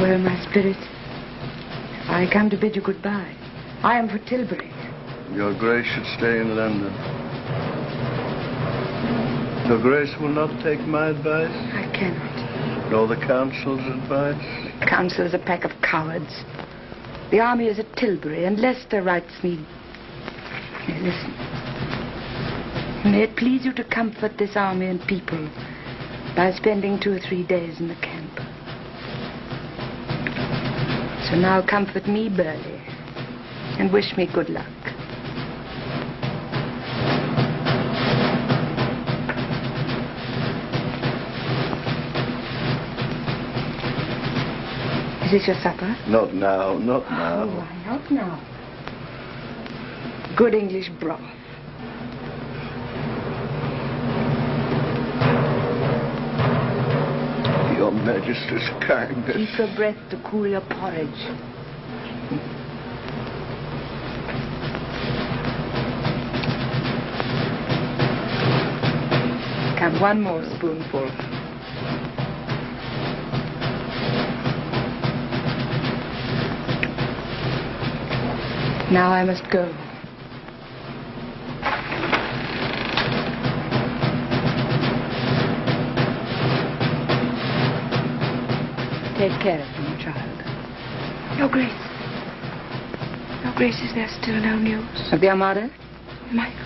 Farewell, my spirit. I come to bid you goodbye. I am for Tilbury. Your Grace should stay in London. Your Grace will not take my advice? I cannot. Nor the Council's advice? The Council is a pack of cowards. The army is at Tilbury, and Leicester writes me... Listen. May it please you to comfort this army and people by spending 2 or 3 days in the camp. So now comfort me, Burley, and wish me good luck. Is this your supper? Not now, not now. Oh, why not now? Good English broth. Your Majesty's kindness. Keep your breath to cool your porridge. Come, one more spoonful. Now I must go. Take care of him, child. Your Grace. Your Grace, is there still no news? Of the Armada? Michael.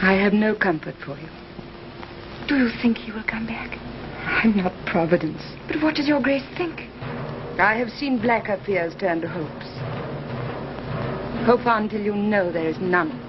I have no comfort for you. Do you think he will come back? I'm not Providence. But what does your Grace think? I have seen blacker fears turn to hopes. Hope on till you know there is none.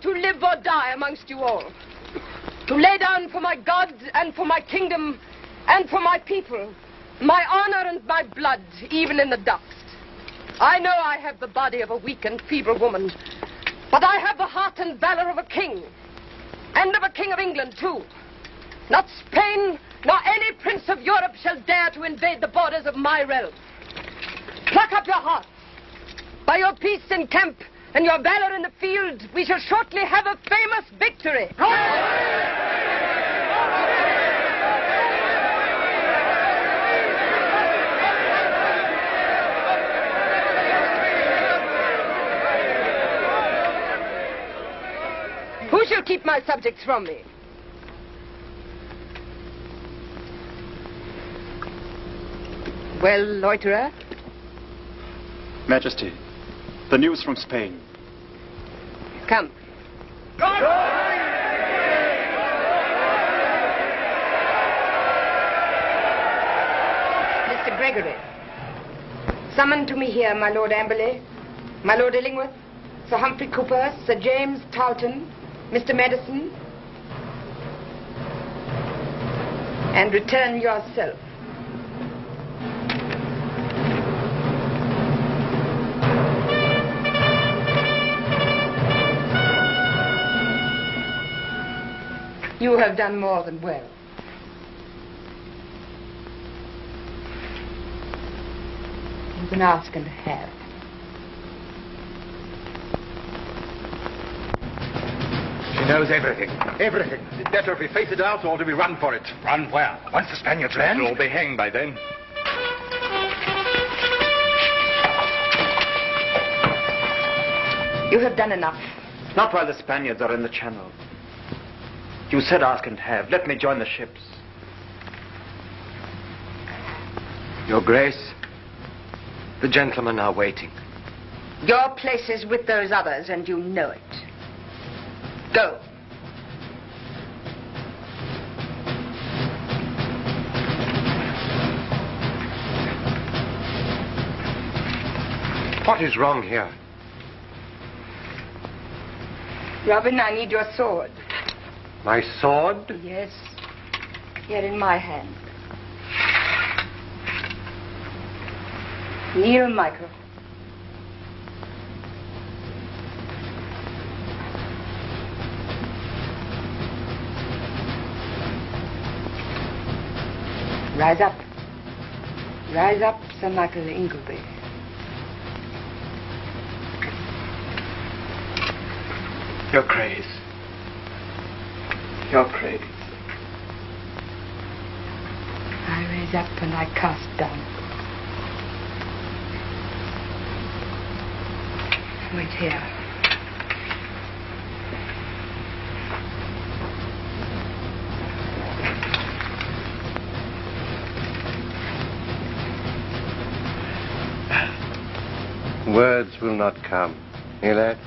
To live or die amongst you all. To lay down for my God and for my kingdom and for my people my honor and my blood, even in the dust. I know I have the body of a weak and feeble woman, but I have the heart and valor of a king, and of a king of England, too. Not Spain, nor any prince of Europe shall dare to invade the borders of my realm. Pluck up your hearts. By your peace in camp and your valor in the field, we shall shortly have a famous victory. Who shall keep my subjects from me? Well, loiterer? Majesty, the news from Spain. Come. Mr. Gregory, summon to me here my Lord Amberley, my Lord Illingworth, Sir Humphrey Cooper, Sir James Tarleton, Mr. Madison, and return yourself. You have done more than well. can ask and have. She knows everything. Everything. It's better if we face it out or do we run for it? Run where? Once the Spaniards land? We'll all be hanged by then. You have done enough. Not while the Spaniards are in the channel. You said ask and have. Let me join the ships. Your Grace, the gentlemen are waiting. Your place is with those others, and you know it. Go. What is wrong here? Robin, I need your sword. My sword? Yes. Here in my hand. Kneel, Michael. Rise up. Rise up, Sir Michael Ingleby. Your Grace. Your Grace. I raise up and I cast down. Wait here. Words will not come. Hear that?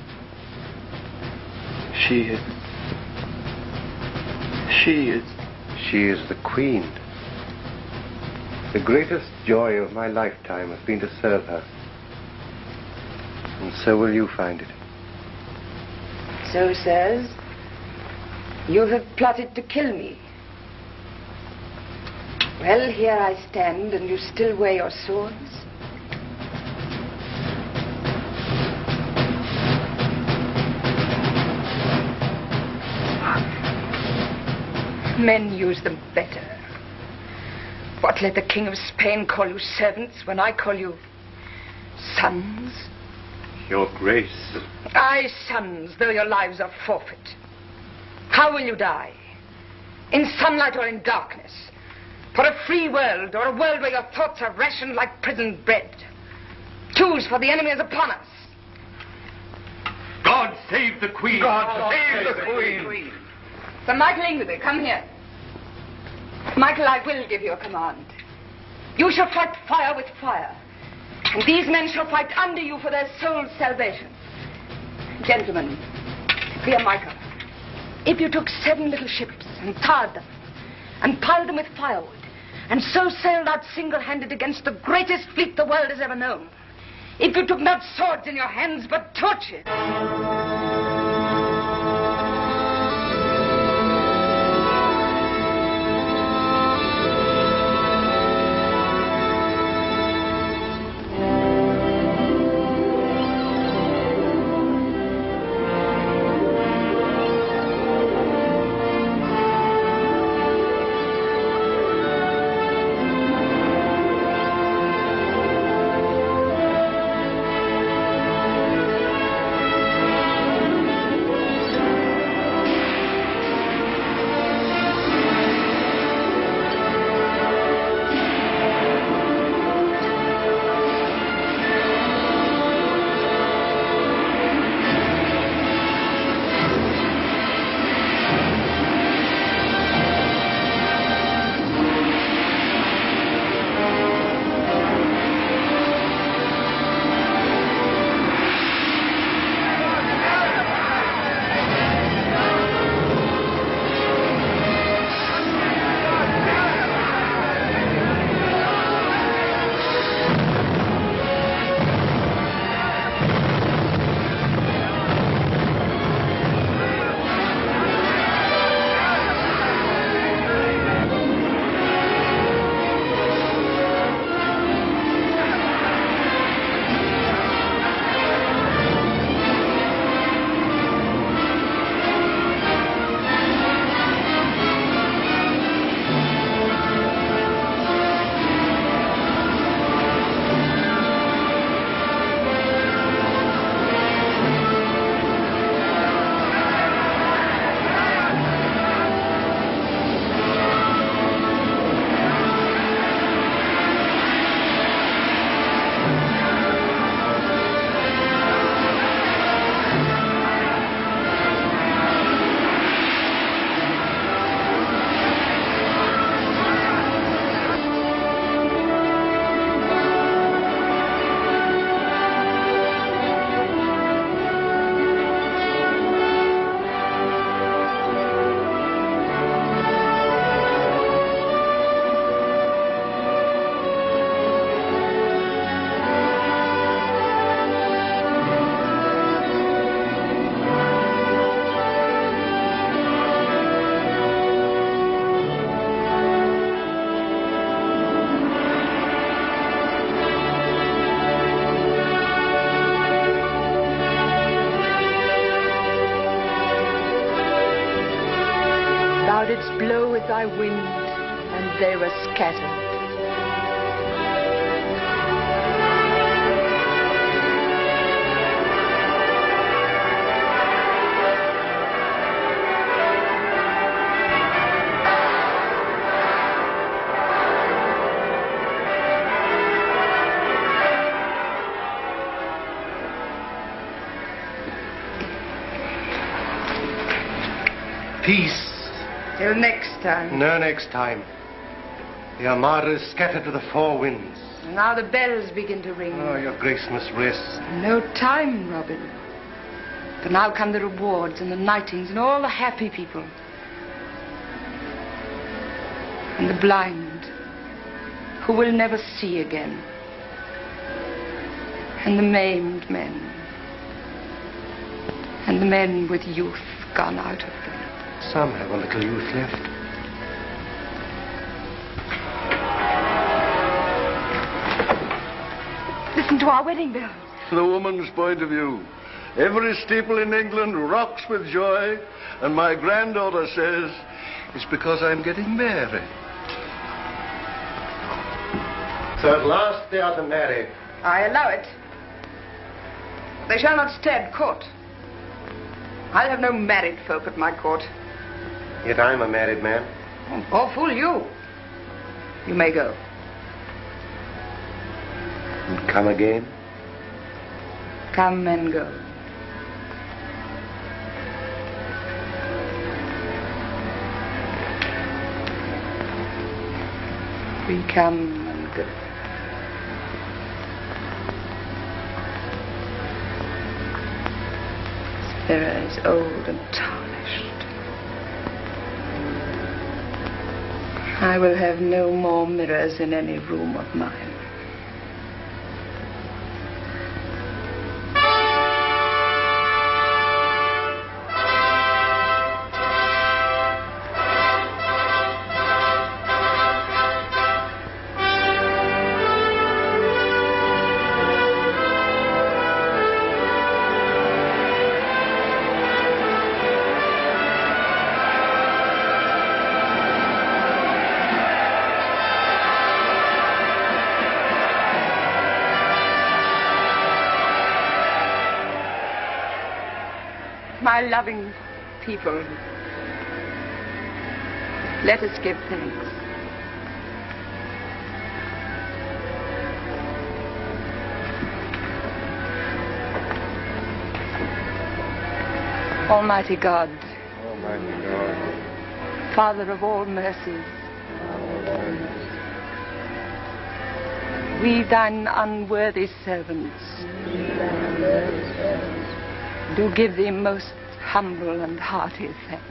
She is the Queen. The greatest joy of my lifetime has been to serve her. And so will you find it. So, sirs, you have plotted to kill me. Well, here I stand, and you still wear your swords. Men use them better. What, let the King of Spain call you servants when I call you sons? Your Grace. Aye, sons, though your lives are forfeit. How will you die? In sunlight or in darkness? For a free world or a world where your thoughts are rationed like prison bread? Choose, for the enemy is upon us. God save the Queen! God save the Queen! Sir Michael Ingleby, come here. Michael, I will give you a command. You shall fight fire with fire. And these men shall fight under you for their soul's salvation. Gentlemen, dear Michael, if you took 7 little ships and tarred them, and piled them with firewood, and so sailed out single-handed against the greatest fleet the world has ever known, if you took not swords in your hands, but torches... Thou didst blow with thy wind, and they were scattered. Peace. Till next time. No next time. The Armada is scattered to the four winds. Now the bells begin to ring. Oh, your grace must rest. No time, Robin. For now come the rewards and the knightings and all the happy people. And the blind, who will never see again. And the maimed men. And the men with youth gone out of them. Some have a little youth left. Listen to our wedding bells. The woman's point of view. Every steeple in England rocks with joy, and my granddaughter says it's because I'm getting married. So at last they are to marry. I allow it. They shall not stay at court. I'll have no married folk at my court. Yet I'm a married man. Oh, fool you. You may go. And come again? Come and go. We come and go. Spira is old and tarnished. I will have no more mirrors in any room of mine. My loving people, let us give thanks. Almighty God, Father of all mercies, we thine unworthy servants do give thee most humble and hearty thanks.